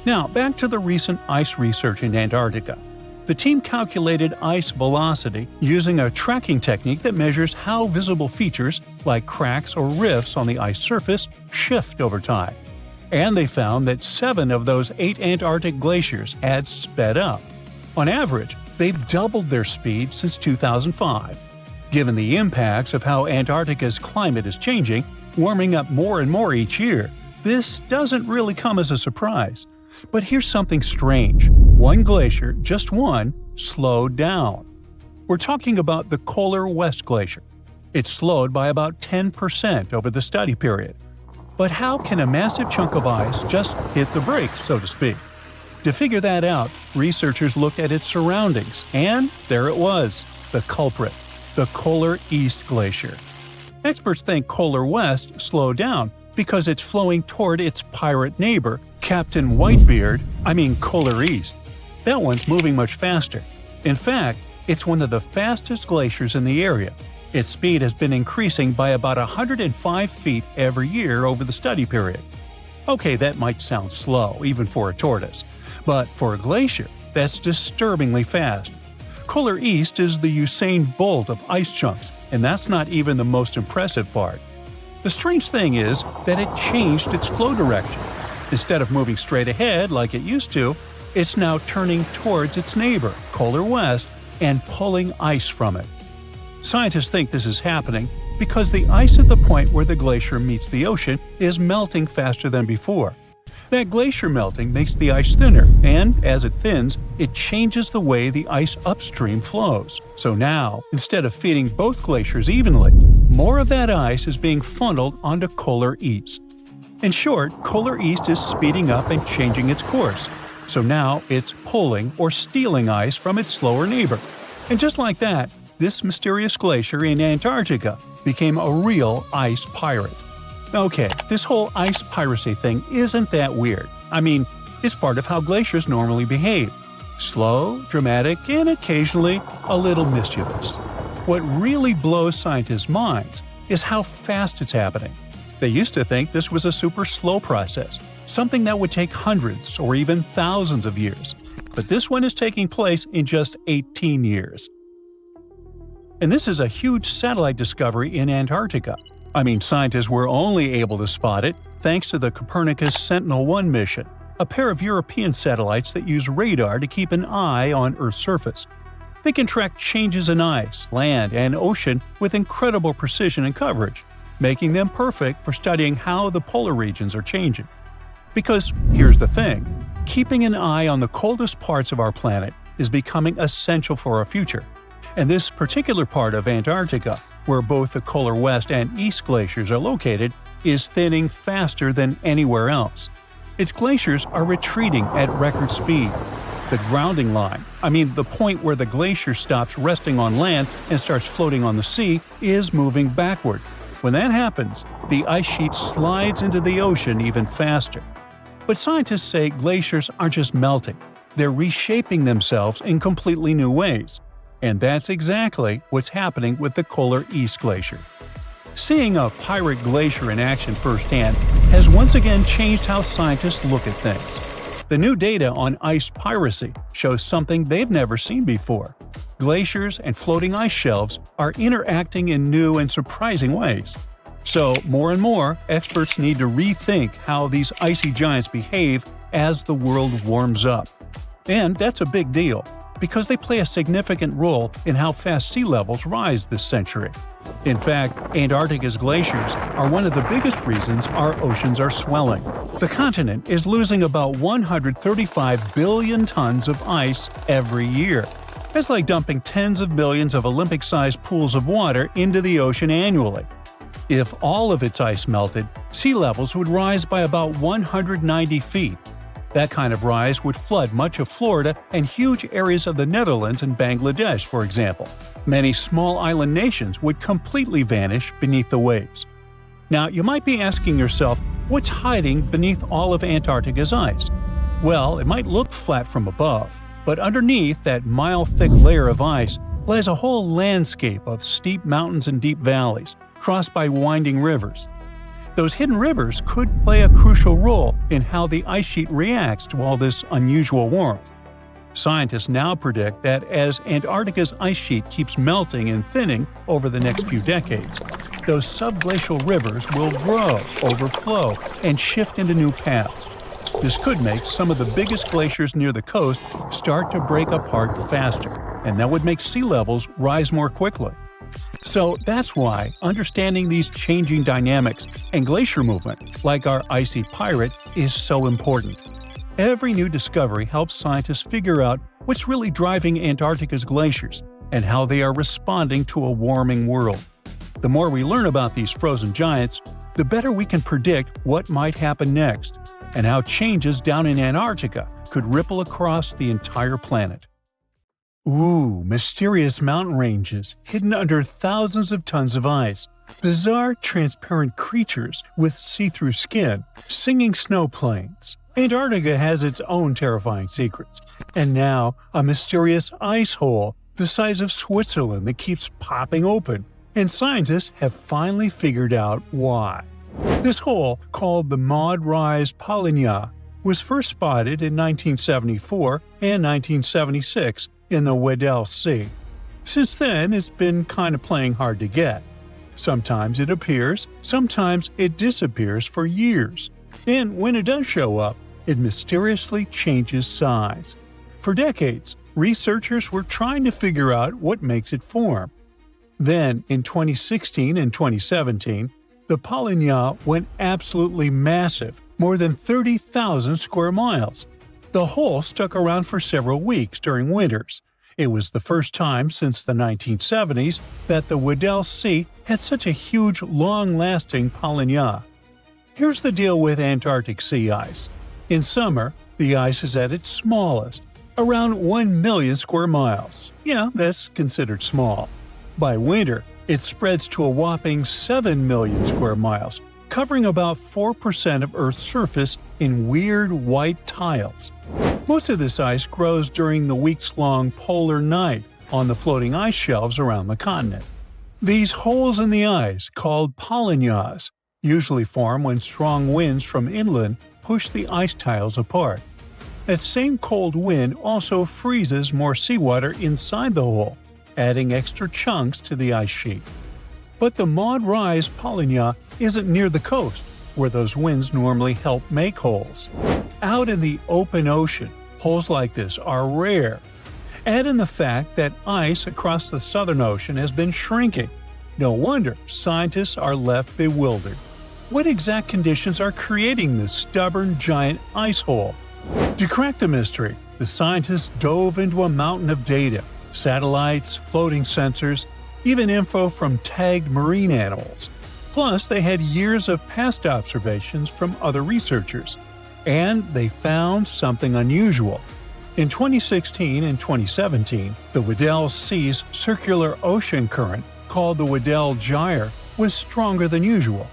Now, back to the recent ice research in Antarctica. The team calculated ice velocity using a tracking technique that measures how visible features like cracks or rifts on the ice surface shift over time. And they found that 7 of those 8 Antarctic glaciers had sped up. On average, they've doubled their speed since 2005. Given the impacts of how Antarctica's climate is changing, warming up more and more each year, this doesn't really come as a surprise. But here's something strange. One glacier, just one, slowed down. We're talking about the Polar West Glacier. It slowed by about 10% over the study period. But how can a massive chunk of ice just hit the brakes, so to speak? To figure that out, researchers looked at its surroundings, and there it was, the culprit, the Polar East Glacier. Experts think Polar West slowed down because it's flowing toward its pirate neighbor, Captain Whitebeard, Polar East. That one's moving much faster. In fact, it's one of the fastest glaciers in the area. Its speed has been increasing by about 105 feet every year over the study period. Okay, that might sound slow, even for a tortoise. But for a glacier, that's disturbingly fast. Polar East is the Usain Bolt of ice chunks, and that's not even the most impressive part. The strange thing is that it changed its flow direction. Instead of moving straight ahead like it used to, It's now turning towards its neighbor, polar west, and pulling ice from it. Scientists think this is happening because the ice at the point where the glacier meets the ocean is melting faster than before. That glacier melting makes the ice thinner, and as it thins, it changes the way the ice upstream flows. So now, instead of feeding both glaciers evenly, more of that ice is being funneled onto Polar East. In short, Polar East is speeding up and changing its course. So now it's pulling or stealing ice from its slower neighbor. And just like that, this mysterious glacier in Antarctica became a real ice pirate. Okay, this whole ice piracy thing isn't that weird. I mean, it's part of how glaciers normally behave. Slow, dramatic, and occasionally a little mischievous. What really blows scientists' minds is how fast it's happening. They used to think this was a super slow process, something that would take hundreds or even thousands of years. But this one is taking place in just 18 years. And this is a huge satellite discovery in Antarctica. I mean, scientists were only able to spot it thanks to the Copernicus Sentinel-1 mission, a pair of European satellites that use radar to keep an eye on Earth's surface. They can track changes in ice, land, and ocean with incredible precision and coverage, making them perfect for studying how the polar regions are changing. Because here's the thing, keeping an eye on the coldest parts of our planet is becoming essential for our future. And this particular part of Antarctica, where both the Polar West and East glaciers are located, is thinning faster than anywhere else. Its glaciers are retreating at record speed. The grounding line, the point where the glacier stops resting on land and starts floating on the sea, is moving backward. When that happens, the ice sheet slides into the ocean even faster. But scientists say glaciers aren't just melting, they're reshaping themselves in completely new ways. And that's exactly what's happening with the Polar East Glacier. Seeing a pirate glacier in action firsthand has once again changed how scientists look at things. The new data on ice piracy shows something they've never seen before. Glaciers and floating ice shelves are interacting in new and surprising ways. So, more and more, experts need to rethink how these icy giants behave as the world warms up. And that's a big deal, because they play a significant role in how fast sea levels rise this century. In fact, Antarctica's glaciers are one of the biggest reasons our oceans are swelling. The continent is losing about 135 billion tons of ice every year. That's like dumping tens of billions of Olympic-sized pools of water into the ocean annually. If all of its ice melted, sea levels would rise by about 190 feet. That kind of rise would flood much of Florida and huge areas of the Netherlands and Bangladesh, for example. Many small island nations would completely vanish beneath the waves. Now, you might be asking yourself, what's hiding beneath all of Antarctica's ice? Well, it might look flat from above, but underneath that mile-thick layer of ice lies a whole landscape of steep mountains and deep valleys, crossed by winding rivers. Those hidden rivers could play a crucial role in how the ice sheet reacts to all this unusual warmth. Scientists now predict that as Antarctica's ice sheet keeps melting and thinning over the next few decades, those subglacial rivers will grow, overflow, and shift into new paths. This could make some of the biggest glaciers near the coast start to break apart faster, and that would make sea levels rise more quickly. So that's why understanding these changing dynamics and glacier movement, like our icy pirate, is so important. Every new discovery helps scientists figure out what's really driving Antarctica's glaciers and how they are responding to a warming world. The more we learn about these frozen giants, the better we can predict what might happen next and how changes down in Antarctica could ripple across the entire planet. Ooh, mysterious mountain ranges hidden under thousands of tons of ice. Bizarre, transparent creatures with see-through skin, singing snow plains. Antarctica has its own terrifying secrets. And now, a mysterious ice hole the size of Switzerland that keeps popping open. And scientists have finally figured out why. This hole, called the Maud Rise Polynya, was first spotted in 1974 and 1976 in the Weddell Sea. Since then, it's been kind of playing hard to get. Sometimes it appears, sometimes it disappears for years. And when it does show up, it mysteriously changes size. For decades, researchers were trying to figure out what makes it form. Then, in 2016 and 2017, the Polynya went absolutely massive, more than 30,000 square miles. The hole stuck around for several weeks during winters. It was the first time since the 1970s that the Weddell Sea had such a huge, long-lasting Polynya. Here's the deal with Antarctic sea ice. In summer, the ice is at its smallest, around 1 million square miles. Yeah, that's considered small. By winter, it spreads to a whopping 7 million square miles, covering about 4% of Earth's surface in weird white tiles. Most of this ice grows during the weeks-long polar night on the floating ice shelves around the continent. These holes in the ice, called polynyas, usually form when strong winds from inland push the ice tiles apart. That same cold wind also freezes more seawater inside the hole, adding extra chunks to the ice sheet. But the Maud Rise Polynya isn't near the coast, where those winds normally help make holes. Out in the open ocean, holes like this are rare. Add in the fact that ice across the Southern Ocean has been shrinking. No wonder scientists are left bewildered. What exact conditions are creating this stubborn giant ice hole? To crack the mystery, the scientists dove into a mountain of data, satellites, floating sensors, even info from tagged marine animals. Plus, they had years of past observations from other researchers. And they found something unusual. In 2016 and 2017, the Weddell Sea's circular ocean current, called the Weddell Gyre, was stronger than usual.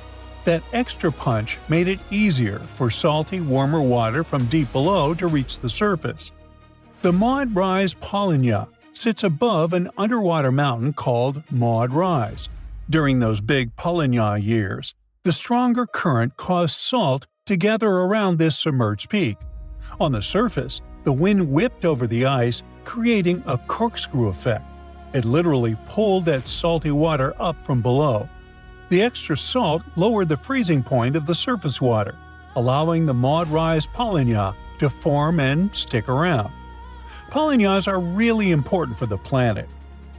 That extra punch made it easier for salty, warmer water from deep below to reach the surface. The Maud Rise Polynya sits above an underwater mountain called Maud Rise. During those big Polynya years, the stronger current caused salt to gather around this submerged peak. On the surface, the wind whipped over the ice, creating a corkscrew effect. It literally pulled that salty water up from below. The extra salt lowered the freezing point of the surface water, allowing the Maud Rise Polynya to form and stick around. Polynyas are really important for the planet.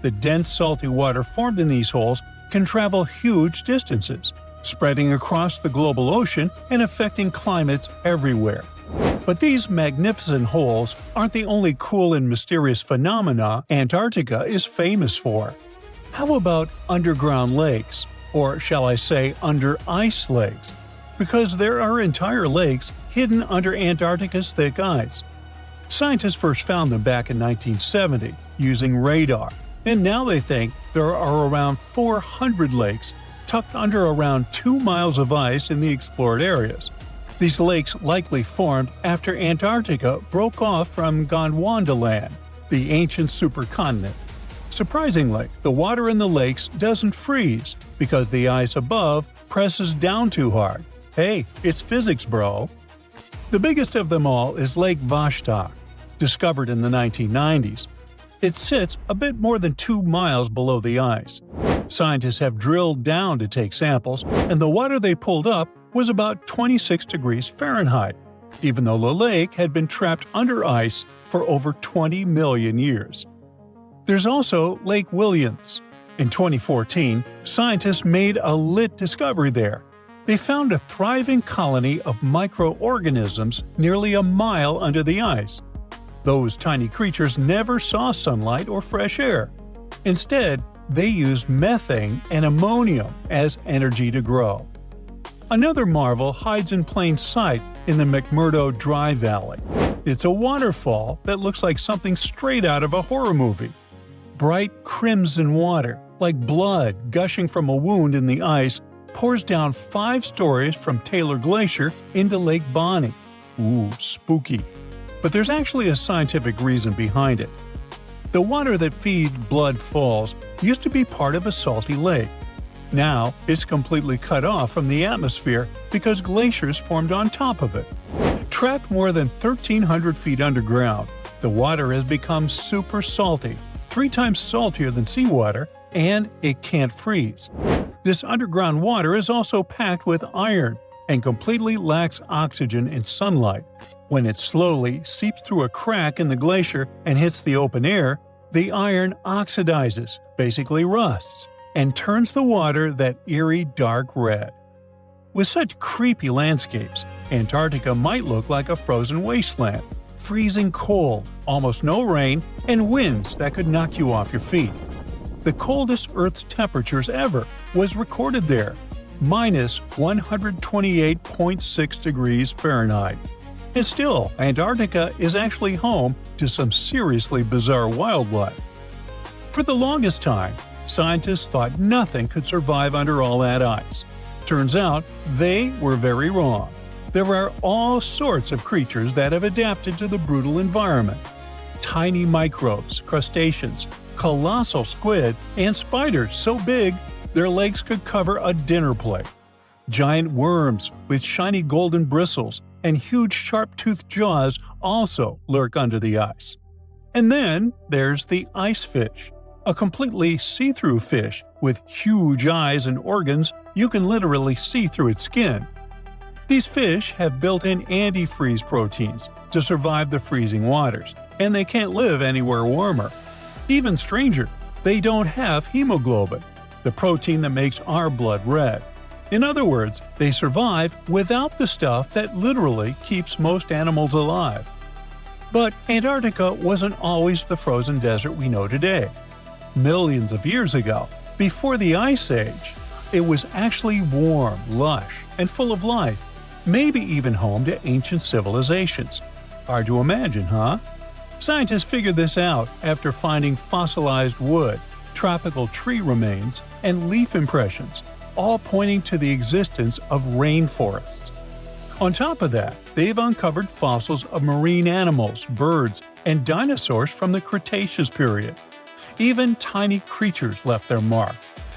The dense salty water formed in these holes can travel huge distances, spreading across the global ocean and affecting climates everywhere. But these magnificent holes aren't the only cool and mysterious phenomena Antarctica is famous for. How about underground lakes? Or shall I say under-ice lakes? Because there are entire lakes hidden under Antarctica's thick ice. Scientists first found them back in 1970 using radar, and now they think there are around 400 lakes tucked under around 2 miles of ice in the explored areas. These lakes likely formed after Antarctica broke off from Gondwanaland, the ancient supercontinent. Surprisingly, the water in the lakes doesn't freeze because the ice above presses down too hard. Hey, it's physics, bro! The biggest of them all is Lake Vostok, discovered in the 1990s. It sits a bit more than 2 miles below the ice. Scientists have drilled down to take samples, and the water they pulled up was about 26 degrees Fahrenheit, even though the lake had been trapped under ice for over 20 million years. There's also Lake Williams. In 2014, scientists made a lit discovery there. They found a thriving colony of microorganisms nearly a mile under the ice. Those tiny creatures never saw sunlight or fresh air. Instead, they used methane and ammonium as energy to grow. Another marvel hides in plain sight in the McMurdo Dry Valley. It's a waterfall that looks like something straight out of a horror movie. Bright crimson water, like blood gushing from a wound in the ice, pours down 5 stories from Taylor Glacier into Lake Bonny. Ooh, spooky. But there's actually a scientific reason behind it. The water that feeds Blood Falls used to be part of a salty lake. Now, it's completely cut off from the atmosphere because glaciers formed on top of it. Trapped more than 1,300 feet underground, the water has become super salty, 3 times saltier than seawater, and it can't freeze. This underground water is also packed with iron, and completely lacks oxygen and sunlight. When it slowly seeps through a crack in the glacier and hits the open air, the iron oxidizes, basically rusts, and turns the water that eerie dark red. With such creepy landscapes, Antarctica might look like a frozen wasteland, freezing cold, almost no rain, and winds that could knock you off your feet. The coldest Earth's temperatures ever was recorded there, minus 128.6 degrees Fahrenheit. And still, Antarctica is actually home to some seriously bizarre wildlife. For the longest time, scientists thought nothing could survive under all that ice. Turns out, they were very wrong. There are all sorts of creatures that have adapted to the brutal environment. Tiny microbes, crustaceans, colossal squid, and spiders so big their legs could cover a dinner plate. Giant worms with shiny golden bristles and huge sharp-toothed jaws also lurk under the ice. And then there's the ice fish, a completely see-through fish with huge eyes and organs you can literally see through its skin. These fish have built-in antifreeze proteins to survive the freezing waters, and they can't live anywhere warmer. Even stranger, they don't have hemoglobin, the protein that makes our blood red. In other words, they survive without the stuff that literally keeps most animals alive. But Antarctica wasn't always the frozen desert we know today. Millions of years ago, before the Ice Age, it was actually warm, lush, and full of life, maybe even home to ancient civilizations. Hard to imagine, huh? Scientists figured this out after finding fossilized wood, tropical tree remains, and leaf impressions, all pointing to the existence of rainforests. On top of that, they've uncovered fossils of marine animals, birds, and dinosaurs from the Cretaceous period. Even tiny creatures left their mark.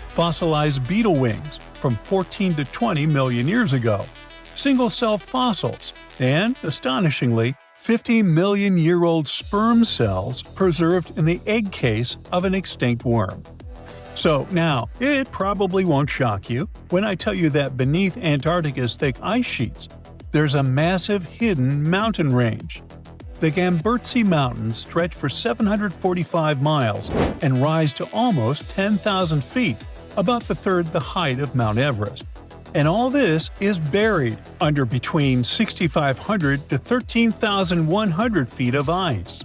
Fossilized beetle wings from 14 to 20 million years ago, single-cell fossils, and, astonishingly, 50-million-year-old sperm cells preserved in the egg case of an extinct worm. So now, it probably won't shock you when I tell you that beneath Antarctica's thick ice sheets, there's a massive hidden mountain range. The Gamburtsi Mountains stretch for 745 miles and rise to almost 10,000 feet, about the third the height of Mount Everest. And all this is buried under between 6,500 to 13,100 feet of ice.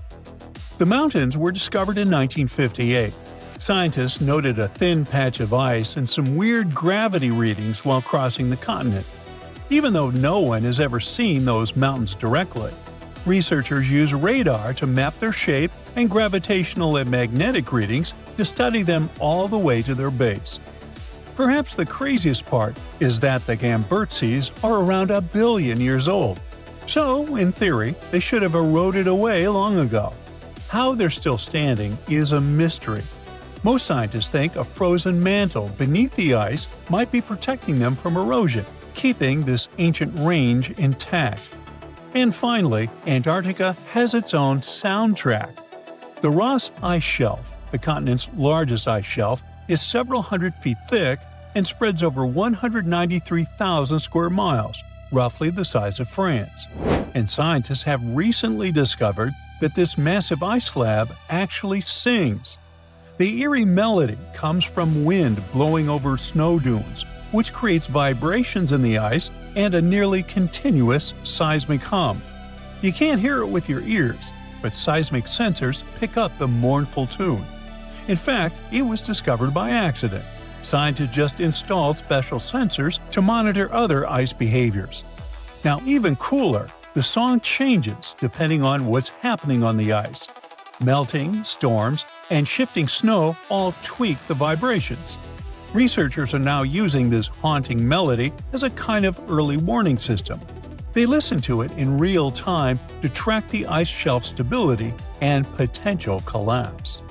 The mountains were discovered in 1958. Scientists noted a thin patch of ice and some weird gravity readings while crossing the continent. Even though no one has ever seen those mountains directly, researchers use radar to map their shape and gravitational and magnetic readings to study them all the way to their base. Perhaps the craziest part is that the Gamburtsis are around 1 billion years old. So, in theory, they should have eroded away long ago. How they're still standing is a mystery. Most scientists think a frozen mantle beneath the ice might be protecting them from erosion, keeping this ancient range intact. And finally, Antarctica has its own soundtrack. The Ross Ice Shelf, the continent's largest ice shelf, is several hundred feet thick and spreads over 193,000 square miles, roughly the size of France. And scientists have recently discovered that this massive ice slab actually sings. The eerie melody comes from wind blowing over snow dunes, which creates vibrations in the ice and a nearly continuous seismic hum. You can't hear it with your ears, but seismic sensors pick up the mournful tune. In fact, it was discovered by accident. Scientists just installed special sensors to monitor other ice behaviors. Now, even cooler, the song changes depending on what's happening on the ice. Melting, storms, and shifting snow all tweak the vibrations. Researchers are now using this haunting melody as a kind of early warning system. They listen to it in real time to track the ice shelf stability and potential collapse.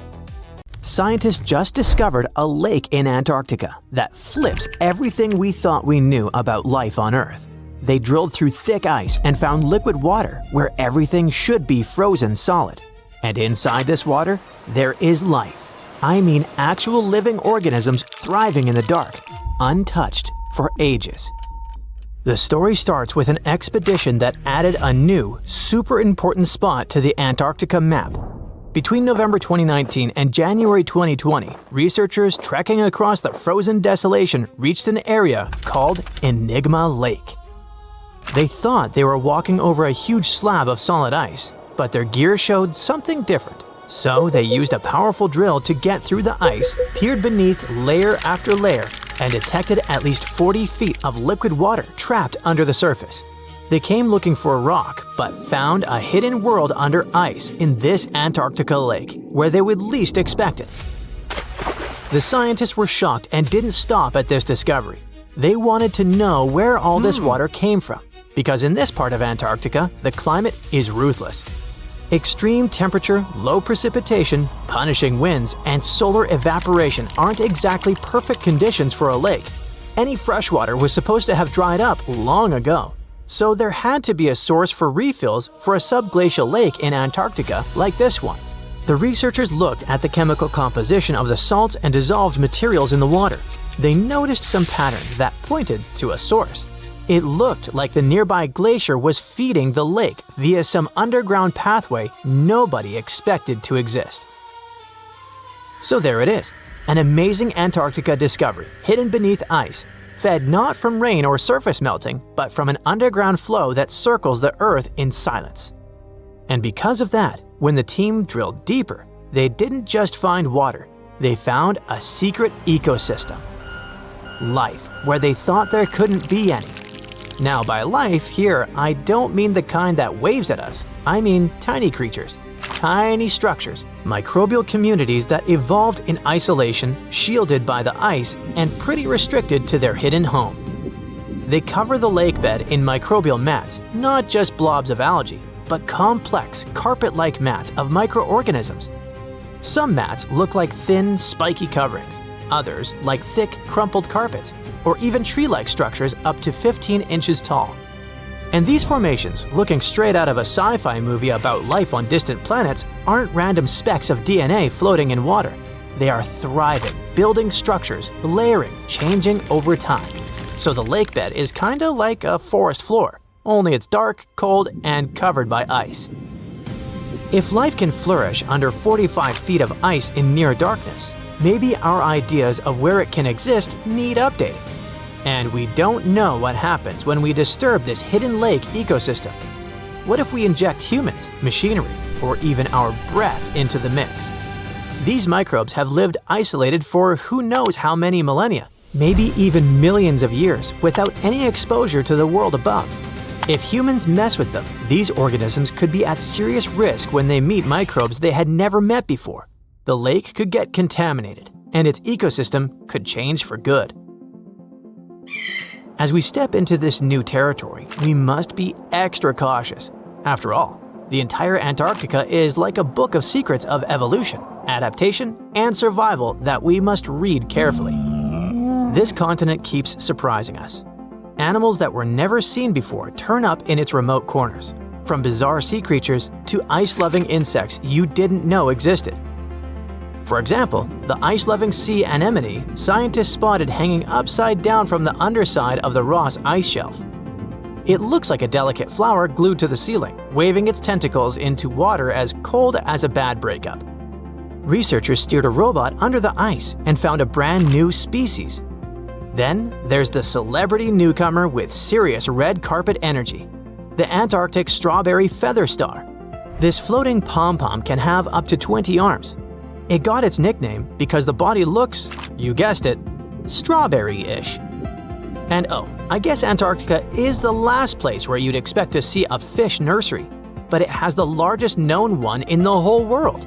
Scientists just discovered a lake in Antarctica that flips everything we thought we knew about life on Earth. They drilled through thick ice and found liquid water where everything should be frozen solid. And inside this water, there is life. I mean actual living organisms thriving in the dark, untouched for ages. The story starts with an expedition that added a new, super important spot to the Antarctica map. Between November 2019 and January 2020, researchers trekking across the frozen desolation reached an area called Enigma Lake. They thought they were walking over a huge slab of solid ice, but their gear showed something different. So they used a powerful drill to get through the ice, peered beneath layer after layer, and detected at least 40 feet of liquid water trapped under the surface. They came looking for a rock, but found a hidden world under ice in this Antarctica lake, where they would least expect it. The scientists were shocked and didn't stop at this discovery. They wanted to know where all this water came from, because in this part of Antarctica, the climate is ruthless. Extreme temperature, low precipitation, punishing winds, and solar evaporation aren't exactly perfect conditions for a lake. Any fresh water was supposed to have dried up long ago. So there had to be a source for refills for a subglacial lake in Antarctica like this one. The researchers looked at the chemical composition of the salts and dissolved materials in the water. They noticed some patterns that pointed to a source. It looked like the nearby glacier was feeding the lake via some underground pathway nobody expected to exist. So there it is, an amazing Antarctica discovery hidden beneath ice, fed not from rain or surface melting, but from an underground flow that circles the Earth in silence. And because of that, when the team drilled deeper, they didn't just find water, they found a secret ecosystem. Life, where they thought there couldn't be any. Now by life here, I don't mean the kind that waves at us. I mean tiny creatures, tiny structures, microbial communities that evolved in isolation, shielded by the ice, and pretty restricted to their hidden home. They cover the lake bed in microbial mats, not just blobs of algae, but complex, carpet-like mats of microorganisms. Some mats look like thin, spiky coverings, others like thick, crumpled carpets, or even tree-like structures up to 15 inches tall. And these formations, looking straight out of a sci-fi movie about life on distant planets, aren't random specks of DNA floating in water. They are thriving, building structures, layering, changing over time. So the lake bed is kinda like a forest floor, only it's dark, cold, and covered by ice. If life can flourish under 45 feet of ice in near darkness, maybe our ideas of where it can exist need updating. And we don't know what happens when we disturb this hidden lake ecosystem. What if we inject humans, machinery, or even our breath into the mix? These microbes have lived isolated for who knows how many millennia, maybe even millions of years, without any exposure to the world above. If humans mess with them, these organisms could be at serious risk when they meet microbes they had never met before. The lake could get contaminated, and its ecosystem could change for good. As we step into this new territory, we must be extra cautious. After all, the entire Antarctica is like a book of secrets of evolution, adaptation, and survival that we must read carefully. This continent keeps surprising us. Animals that were never seen before turn up in its remote corners, from bizarre sea creatures to ice-loving insects you didn't know existed. For example, the ice-loving sea anemone scientists spotted hanging upside down from the underside of the Ross ice shelf. It looks like a delicate flower glued to the ceiling, waving its tentacles into water as cold as a bad breakup. Researchers steered a robot under the ice and found a brand new species. Then there's the celebrity newcomer with serious red carpet energy, the Antarctic strawberry feather star. This floating pom-pom can have up to 20 arms. It got its nickname because the body looks, you guessed it, strawberry-ish. And oh, I guess Antarctica is the last place where you'd expect to see a fish nursery, but it has the largest known one in the whole world.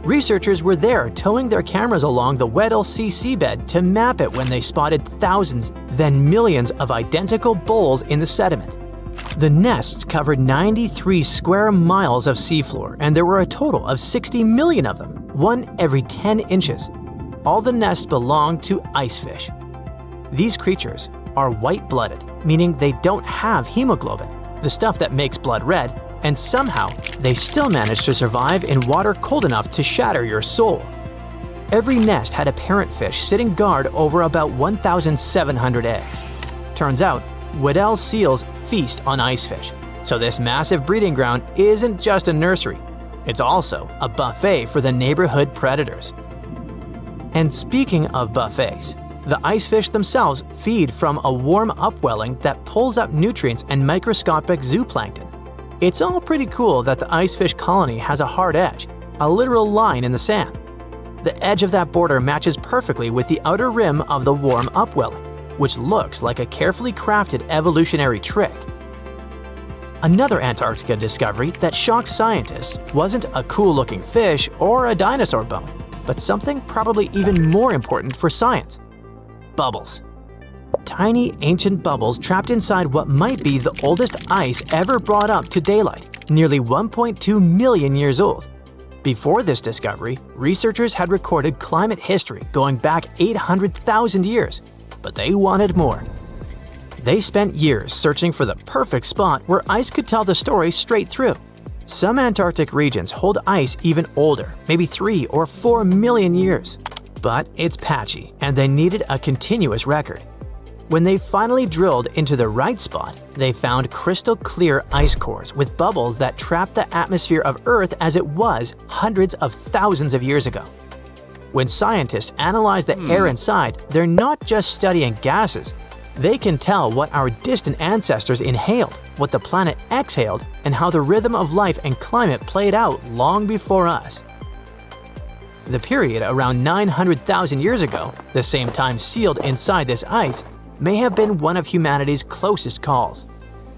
Researchers were there towing their cameras along the Weddell Sea seabed to map it when they spotted thousands, then millions of identical bowls in the sediment. The nests covered 93 square miles of seafloor, and there were a total of 60 million of them, one every 10 inches. All the nests belong to icefish. These creatures are white-blooded, meaning they don't have hemoglobin, the stuff that makes blood red, and somehow they still manage to survive in water cold enough to shatter your soul. Every nest had a parent fish sitting guard over about 1,700 eggs. Turns out, Weddell seals feast on ice fish, so this massive breeding ground isn't just a nursery, it's also a buffet for the neighborhood predators. And speaking of buffets, the ice fish themselves feed from a warm upwelling that pulls up nutrients and microscopic zooplankton. It's all pretty cool that the ice fish colony has a hard edge, a literal line in the sand. The edge of that border matches perfectly with the outer rim of the warm upwelling, which looks like a carefully crafted evolutionary trick. Another Antarctica discovery that shocked scientists wasn't a cool-looking fish or a dinosaur bone, but something probably even more important for science: bubbles. Tiny ancient bubbles trapped inside what might be the oldest ice ever brought up to daylight, nearly 1.2 million years old. Before this discovery, researchers had recorded climate history going back 800,000 years, but they wanted more. They spent years searching for the perfect spot where ice could tell the story straight through. Some Antarctic regions hold ice even older, maybe 3 or 4 million years. But it's patchy, and they needed a continuous record. When they finally drilled into the right spot, they found crystal clear ice cores with bubbles that trapped the atmosphere of Earth as it was hundreds of thousands of years ago. When scientists analyze the air inside, they're not just studying gases. They can tell what our distant ancestors inhaled, what the planet exhaled, and how the rhythm of life and climate played out long before us. The period around 900,000 years ago, the same time sealed inside this ice, may have been one of humanity's closest calls.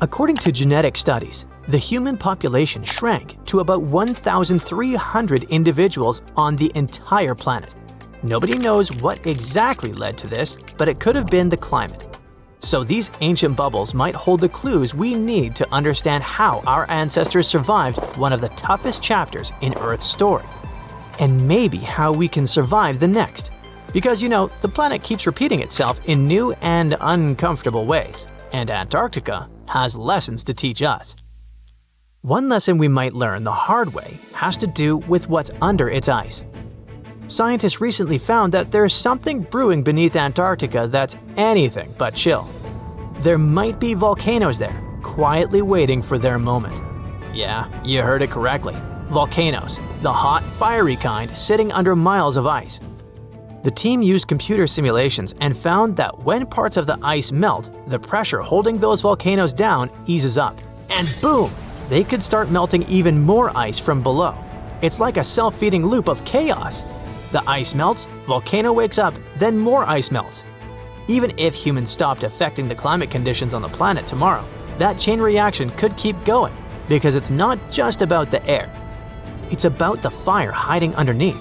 According to genetic studies, the human population shrank to about 1,300 individuals on the entire planet. Nobody knows what exactly led to this, but it could have been the climate. So these ancient bubbles might hold the clues we need to understand how our ancestors survived one of the toughest chapters in Earth's story. And maybe how we can survive the next. Because the planet keeps repeating itself in new and uncomfortable ways, and Antarctica has lessons to teach us. One lesson we might learn the hard way has to do with what's under its ice. Scientists recently found that there's something brewing beneath Antarctica that's anything but chill. There might be volcanoes there, quietly waiting for their moment. Yeah, you heard it correctly. Volcanoes, the hot, fiery kind sitting under miles of ice. The team used computer simulations and found that when parts of the ice melt, the pressure holding those volcanoes down eases up. And boom! They could start melting even more ice from below. It's like a self-feeding loop of chaos. The ice melts, volcano wakes up, then more ice melts. Even if humans stopped affecting the climate conditions on the planet tomorrow, that chain reaction could keep going because it's not just about the air. It's about the fire hiding underneath.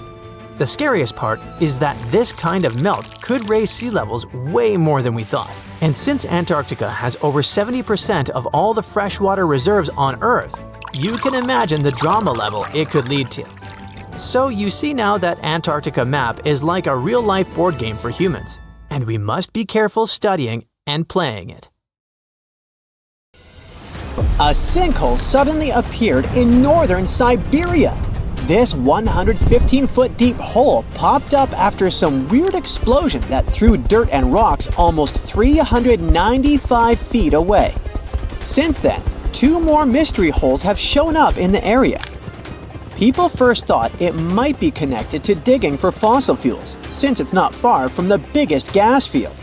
The scariest part is that this kind of melt could raise sea levels way more than we thought. And since Antarctica has over 70% of all the freshwater reserves on Earth, you can imagine the drama level it could lead to. So you see now that Antarctica map is like a real-life board game for humans, and we must be careful studying and playing it. A sinkhole suddenly appeared in northern Siberia. This 115-foot deep hole popped up after some weird explosion that threw dirt and rocks almost 395 feet away. Since then, 2 more mystery holes have shown up in the area. People first thought it might be connected to digging for fossil fuels, since it's not far from the biggest gas field.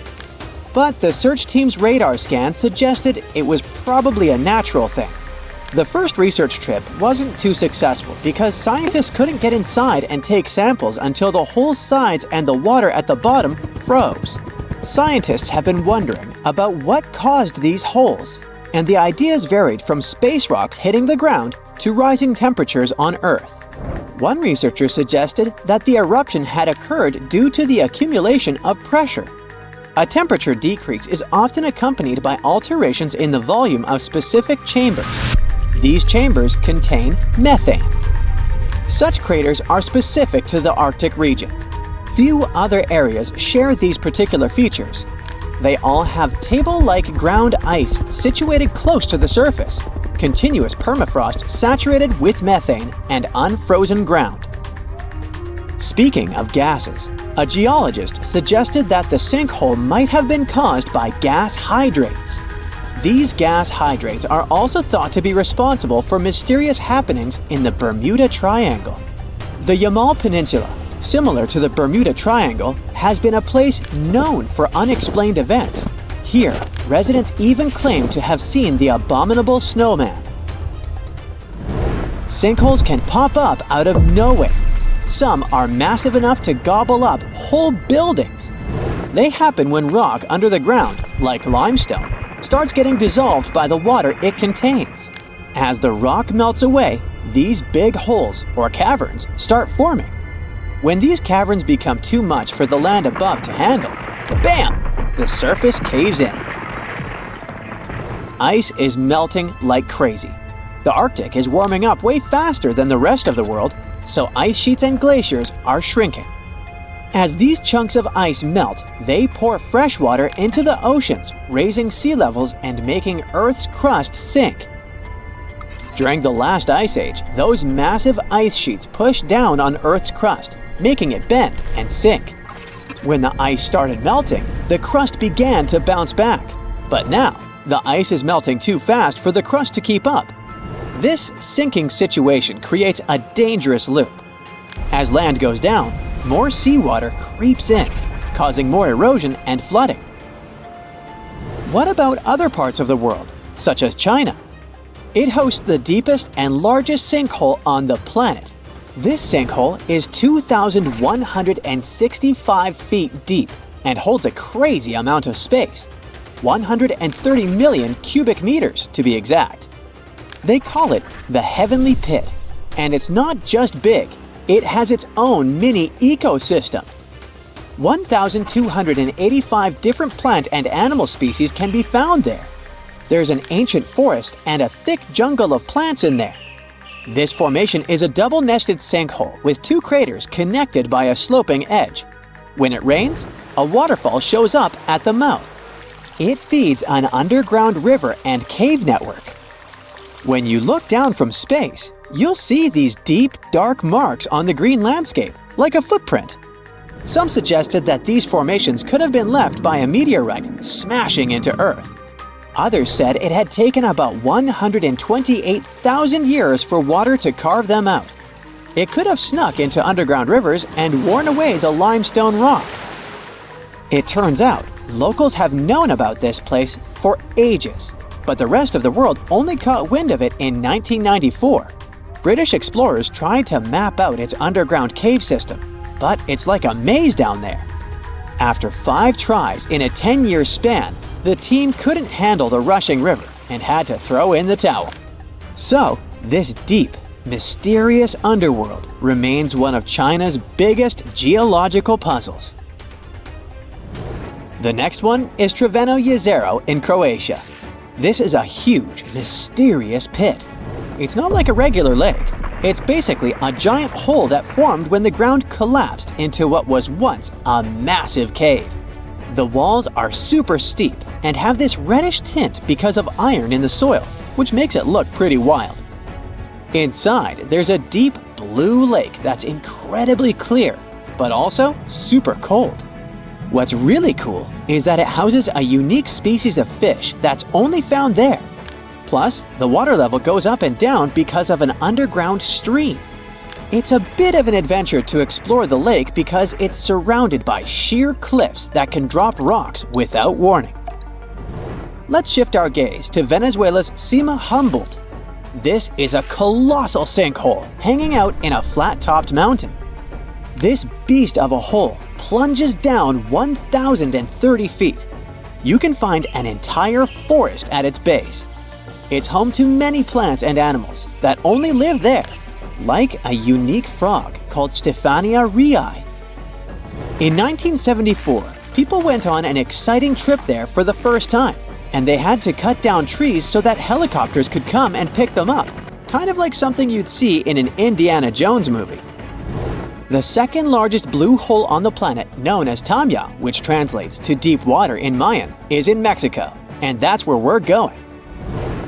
But the search team's radar scan suggested it was probably a natural thing. The first research trip wasn't too successful because scientists couldn't get inside and take samples until the hole's sides and the water at the bottom froze. Scientists have been wondering about what caused these holes, and the ideas varied from space rocks hitting the ground to rising temperatures on Earth. One researcher suggested that the eruption had occurred due to the accumulation of pressure. A temperature decrease is often accompanied by alterations in the volume of specific chambers. These chambers contain methane. Such craters are specific to the Arctic region. Few other areas share these particular features. They all have table-like ground ice situated close to the surface, continuous permafrost saturated with methane, and unfrozen ground. Speaking of gases, a geologist suggested that the sinkhole might have been caused by gas hydrates. These gas hydrates are also thought to be responsible for mysterious happenings in the Bermuda Triangle. The Yamal Peninsula, similar to the Bermuda Triangle, has been a place known for unexplained events. Here, residents even claim to have seen the abominable snowman. Sinkholes can pop up out of nowhere. Some are massive enough to gobble up whole buildings. They happen when rock under the ground, like limestone, starts getting dissolved by the water it contains. As the rock melts away, these big holes, or caverns, start forming. When these caverns become too much for the land above to handle, bam! The surface caves in. Ice is melting like crazy. The Arctic is warming up way faster than the rest of the world, so ice sheets and glaciers are shrinking. As these chunks of ice melt, they pour fresh water into the oceans, raising sea levels and making Earth's crust sink. During the last ice age, those massive ice sheets pushed down on Earth's crust, making it bend and sink. When the ice started melting, the crust began to bounce back. But now, the ice is melting too fast for the crust to keep up. This sinking situation creates a dangerous loop. As land goes down, more seawater creeps in, causing more erosion and flooding. What about other parts of the world, such as China? It hosts the deepest and largest sinkhole on the planet. This sinkhole is 2,165 feet deep and holds a crazy amount of space, 130 million cubic meters to be exact. They call it the Heavenly Pit, and it's not just big, it has its own mini ecosystem. 1,285 different plant and animal species can be found there. There's an ancient forest and a thick jungle of plants in there. This formation is a double-nested sinkhole with two craters connected by a sloping edge. When it rains, a waterfall shows up at the mouth. It feeds an underground river and cave network. When you look down from space, you'll see these deep, dark marks on the green landscape, like a footprint. Some suggested that these formations could have been left by a meteorite smashing into Earth. Others said it had taken about 128,000 years for water to carve them out. It could have snuck into underground rivers and worn away the limestone rock. It turns out, locals have known about this place for ages, but the rest of the world only caught wind of it in 1994. British explorers tried to map out its underground cave system, but it's like a maze down there. After 5 tries in a 10-year span, the team couldn't handle the rushing river and had to throw in the towel. So, this deep, mysterious underworld remains one of China's biggest geological puzzles. The next one is Crveno Jezero in Croatia. This is a huge, mysterious pit. It's not like a regular lake. It's basically a giant hole that formed when the ground collapsed into what was once a massive cave. The walls are super steep and have this reddish tint because of iron in the soil, which makes it look pretty wild. Inside, there's a deep blue lake that's incredibly clear, but also super cold. What's really cool is that it houses a unique species of fish that's only found there. Plus, the water level goes up and down because of an underground stream. It's a bit of an adventure to explore the lake because it's surrounded by sheer cliffs that can drop rocks without warning. Let's shift our gaze to Venezuela's Cima Humboldt. This is a colossal sinkhole hanging out in a flat-topped mountain. This beast of a hole plunges down 1,030 feet. You can find an entire forest at its base. It's home to many plants and animals that only live there, like a unique frog called Stephania rhei. In 1974, people went on an exciting trip there for the first time, and they had to cut down trees so that helicopters could come and pick them up, kind of like something you'd see in an Indiana Jones movie. The second largest blue hole on the planet, known as Tamya, which translates to deep water in Mayan, is in Mexico, and that's where we're going.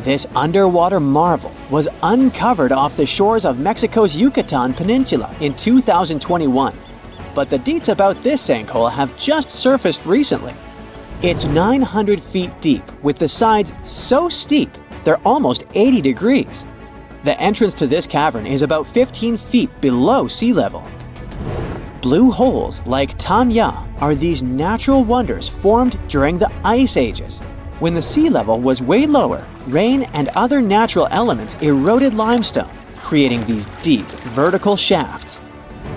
This underwater marvel was uncovered off the shores of Mexico's Yucatan Peninsula in 2021. But the deets about this sinkhole have just surfaced recently. It's 900 feet deep, with the sides so steep they're almost 80 degrees. The entrance to this cavern is about 15 feet below sea level. Blue holes, like Tamya, are these natural wonders formed during the ice ages. When the sea level was way lower, rain and other natural elements eroded limestone, creating these deep, vertical shafts.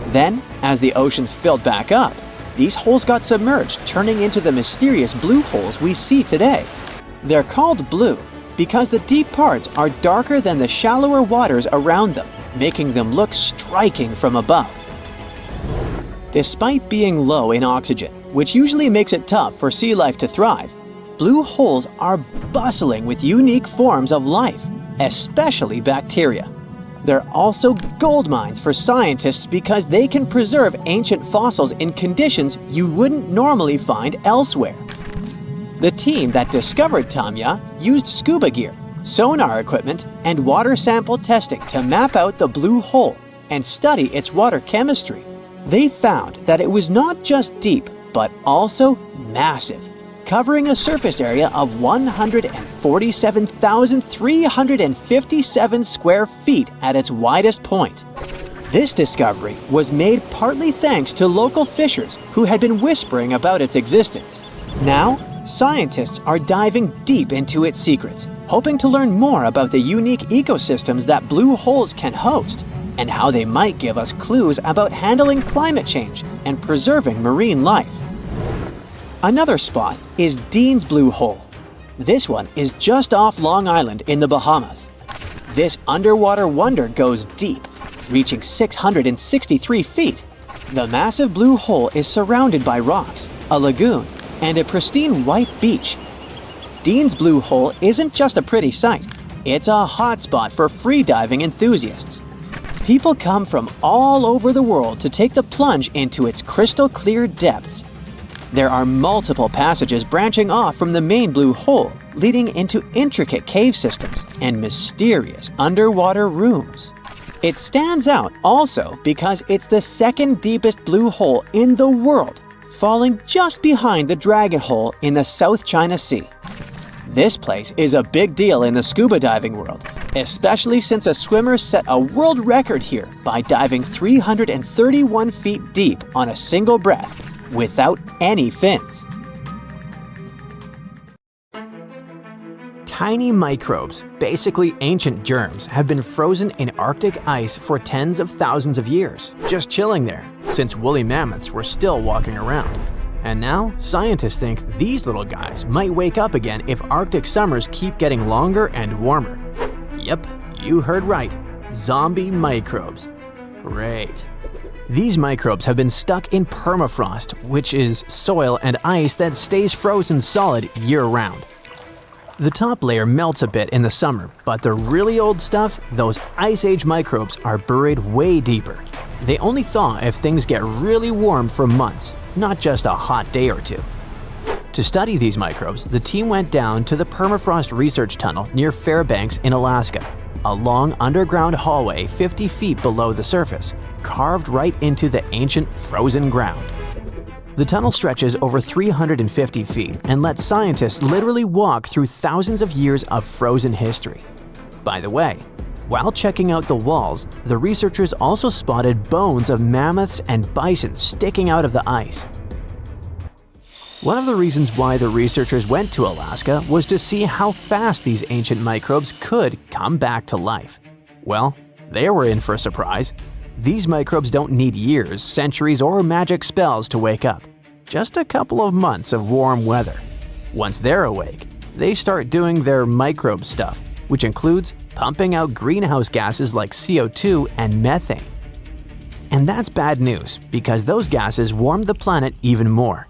Then, as the oceans filled back up, these holes got submerged, turning into the mysterious blue holes we see today. They're called blue because the deep parts are darker than the shallower waters around them, making them look striking from above. Despite being low in oxygen, which usually makes it tough for sea life to thrive, blue holes are bustling with unique forms of life, especially bacteria. They're also gold mines for scientists because they can preserve ancient fossils in conditions you wouldn't normally find elsewhere. The team that discovered Tamya used scuba gear, sonar equipment, and water sample testing to map out the blue hole and study its water chemistry. They found that it was not just deep, but also massive, covering a surface area of 147,357 square feet at its widest point. This discovery was made partly thanks to local fishers who had been whispering about its existence. Now, scientists are diving deep into its secrets, hoping to learn more about the unique ecosystems that blue holes can host, and how they might give us clues about handling climate change and preserving marine life. Another spot is Dean's Blue Hole. This one is just off Long Island in the Bahamas. This underwater wonder goes deep, reaching 663 feet. The massive blue hole is surrounded by rocks, a lagoon, and a pristine white beach. Dean's Blue Hole isn't just a pretty sight, it's a hotspot for free-diving enthusiasts. People come from all over the world to take the plunge into its crystal-clear depths. There are multiple passages branching off from the main blue hole, leading into intricate cave systems and mysterious underwater rooms. It stands out also because it's the second deepest blue hole in the world, falling just behind the Dragon Hole in the South China Sea. This place is a big deal in the scuba diving world, especially since a swimmer set a world record here by diving 331 feet deep on a single breath, without any fins. Tiny microbes, basically ancient germs, have been frozen in Arctic ice for tens of thousands of years, just chilling there, since woolly mammoths were still walking around. And now, scientists think these little guys might wake up again if Arctic summers keep getting longer and warmer. Yep, you heard right. Zombie microbes. Great. These microbes have been stuck in permafrost, which is soil and ice that stays frozen solid year-round. The top layer melts a bit in the summer, but the really old stuff, those Ice Age microbes, are buried way deeper. They only thaw if things get really warm for months, not just a hot day or two. To study these microbes, the team went down to the permafrost research tunnel near Fairbanks in Alaska, a long underground hallway 50 feet below the surface, carved right into the ancient frozen ground. The tunnel stretches over 350 feet and lets scientists literally walk through thousands of years of frozen history. By the way, while checking out the walls, the researchers also spotted bones of mammoths and bison sticking out of the ice. One of the reasons why the researchers went to Alaska was to see how fast these ancient microbes could come back to life. Well, they were in for a surprise. These microbes don't need years, centuries, or magic spells to wake up. Just a couple of months of warm weather. Once they're awake, they start doing their microbe stuff, which includes pumping out greenhouse gases like CO2 and methane. And that's bad news, because those gases warm the planet even more.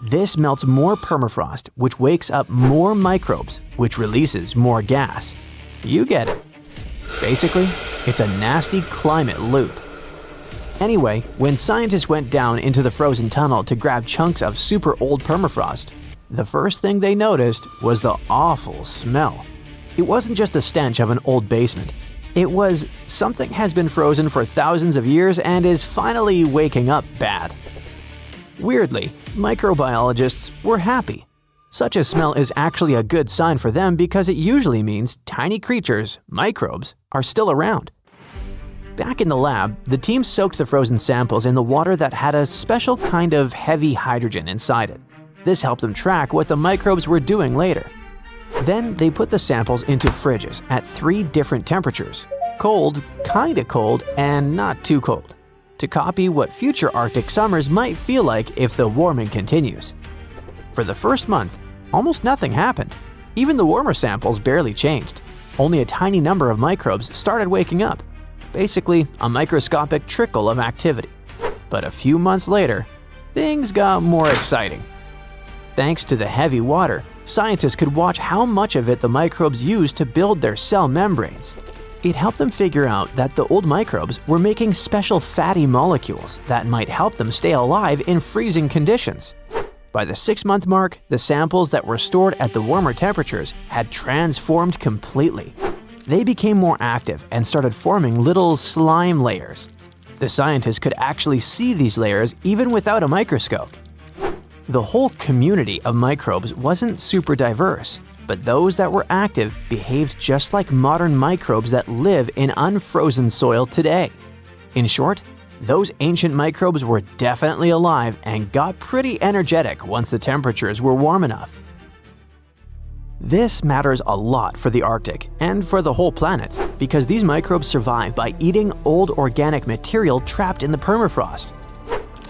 This melts more permafrost, which wakes up more microbes, which releases more gas. You get it. Basically, it's a nasty climate loop. Anyway, when scientists went down into the frozen tunnel to grab chunks of super old permafrost, the first thing they noticed was the awful smell. It wasn't just the stench of an old basement. It was something has been frozen for thousands of years and is finally waking up bad. Weirdly, microbiologists were happy. Such a smell is actually a good sign for them because it usually means tiny creatures, microbes, are still around. Back in the lab, the team soaked the frozen samples in the water that had a special kind of heavy hydrogen inside it. This helped them track what the microbes were doing later. Then they put the samples into fridges at 3 different temperatures: cold, kinda cold, and not too cold, to copy what future Arctic summers might feel like if the warming continues. For the first month, almost nothing happened. Even the warmer samples barely changed. Only a tiny number of microbes started waking up. Basically, a microscopic trickle of activity. But a few months later, things got more exciting. Thanks to the heavy water, scientists could watch how much of it the microbes used to build their cell membranes. It helped them figure out that the old microbes were making special fatty molecules that might help them stay alive in freezing conditions. By the 6-month mark, the samples that were stored at the warmer temperatures had transformed completely. They became more active and started forming little slime layers. The scientists could actually see these layers even without a microscope. The whole community of microbes wasn't super diverse, but those that were active behaved just like modern microbes that live in unfrozen soil today. In short, those ancient microbes were definitely alive and got pretty energetic once the temperatures were warm enough. This matters a lot for the Arctic and for the whole planet because these microbes survive by eating old organic material trapped in the permafrost.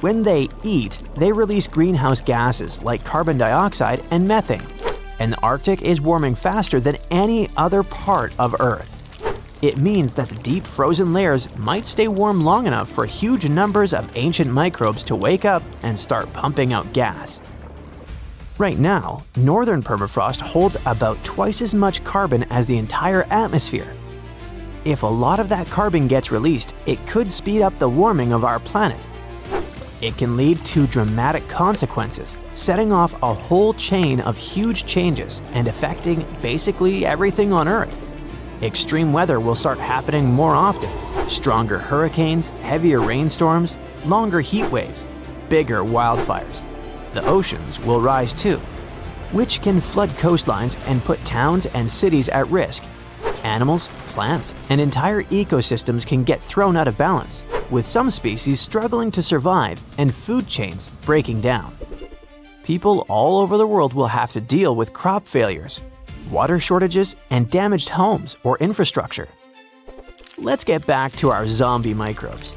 When they eat, they release greenhouse gases like carbon dioxide and methane, and the Arctic is warming faster than any other part of Earth. It means that the deep frozen layers might stay warm long enough for huge numbers of ancient microbes to wake up and start pumping out gas. Right now, northern permafrost holds about twice as much carbon as the entire atmosphere. If a lot of that carbon gets released, it could speed up the warming of our planet. It can lead to dramatic consequences, setting off a whole chain of huge changes and affecting basically everything on Earth. Extreme weather will start happening more often. Stronger hurricanes, heavier rainstorms, longer heat waves, bigger wildfires. The oceans will rise too, which can flood coastlines and put towns and cities at risk. Animals, plants, and entire ecosystems can get thrown out of balance, with some species struggling to survive and food chains breaking down. People all over the world will have to deal with crop failures, water shortages, and damaged homes or infrastructure. Let's get back to our zombie microbes.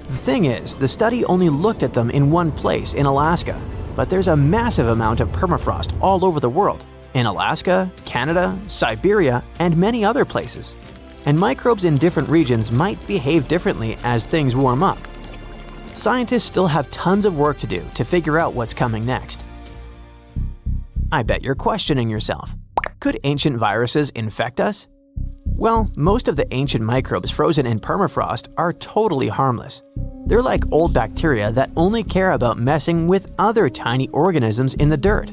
The thing is, the study only looked at them in one place in Alaska, but there's a massive amount of permafrost all over the world, in Alaska, Canada, Siberia, and many other places. And microbes in different regions might behave differently as things warm up. Scientists still have tons of work to do to figure out what's coming next. I bet you're questioning yourself. Could ancient viruses infect us? Well, most of the ancient microbes frozen in permafrost are totally harmless. They're like old bacteria that only care about messing with other tiny organisms in the dirt.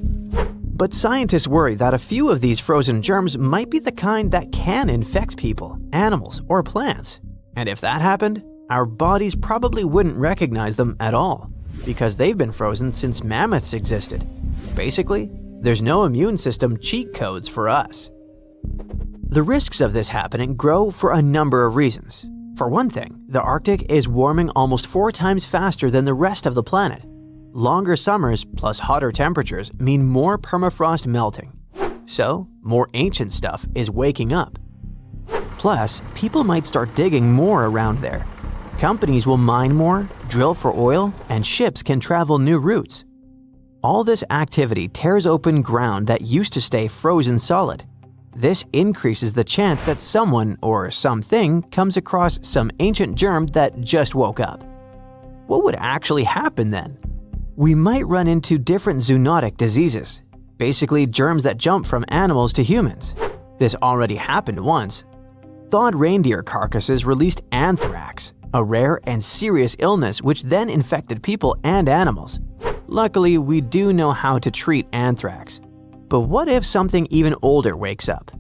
But scientists worry that a few of these frozen germs might be the kind that can infect people, animals, or plants. And if that happened, our bodies probably wouldn't recognize them at all, because they've been frozen since mammoths existed. Basically, there's no immune system cheat codes for us. The risks of this happening grow for a number of reasons. For one thing, the Arctic is warming almost 4 times faster than the rest of the planet. Longer summers plus hotter temperatures mean more permafrost melting. So, more ancient stuff is waking up. Plus, people might start digging more around there. Companies will mine more, drill for oil, and ships can travel new routes. All this activity tears open ground that used to stay frozen solid. This increases the chance that someone or something comes across some ancient germ that just woke up. What would actually happen then? We might run into different zoonotic diseases, basically germs that jump from animals to humans. This already happened once. Thawed reindeer carcasses released anthrax, a rare and serious illness which then infected people and animals. Luckily, we do know how to treat anthrax. But what if something even older wakes up?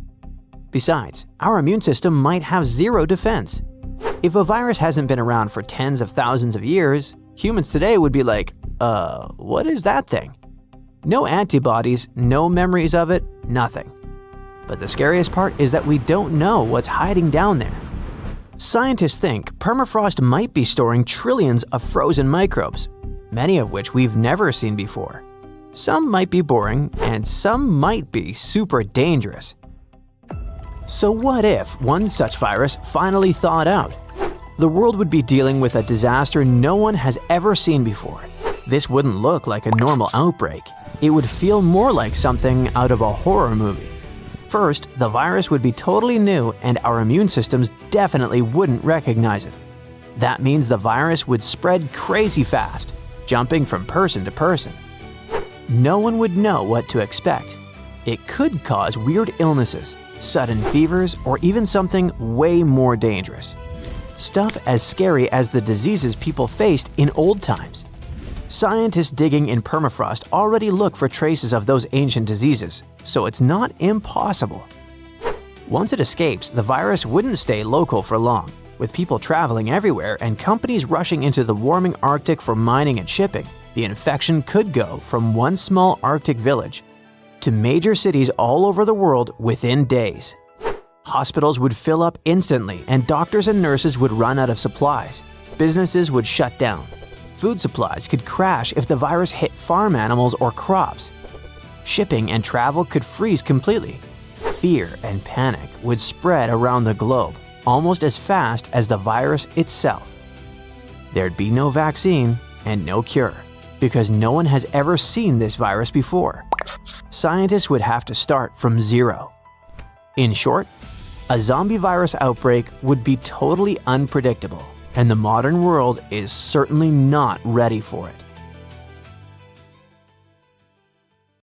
Besides, our immune system might have zero defense. If a virus hasn't been around for tens of thousands of years, humans today would be like, what is that thing? No antibodies, no memories of it, nothing. But the scariest part is that we don't know what's hiding down there. Scientists think permafrost might be storing trillions of frozen microbes, many of which we've never seen before. Some might be boring, and some might be super dangerous. So what if one such virus finally thawed out? The world would be dealing with a disaster no one has ever seen before. This wouldn't look like a normal outbreak. It would feel more like something out of a horror movie. First, the virus would be totally new and our immune systems definitely wouldn't recognize it. That means the virus would spread crazy fast, jumping from person to person. No one would know what to expect. It could cause weird illnesses, sudden fevers, or even something way more dangerous. Stuff as scary as the diseases people faced in old times. Scientists digging in permafrost already look for traces of those ancient diseases, so it's not impossible. Once it escapes, the virus wouldn't stay local for long. With people traveling everywhere and companies rushing into the warming Arctic for mining and shipping, the infection could go from one small Arctic village to major cities all over the world within days. Hospitals would fill up instantly and doctors and nurses would run out of supplies. Businesses would shut down. Food supplies could crash if the virus hit farm animals or crops. Shipping and travel could freeze completely. Fear and panic would spread around the globe almost as fast as the virus itself. There'd be no vaccine and no cure, because no one has ever seen this virus before. Scientists would have to start from zero. In short, a zombie virus outbreak would be totally unpredictable, and the modern world is certainly not ready for it.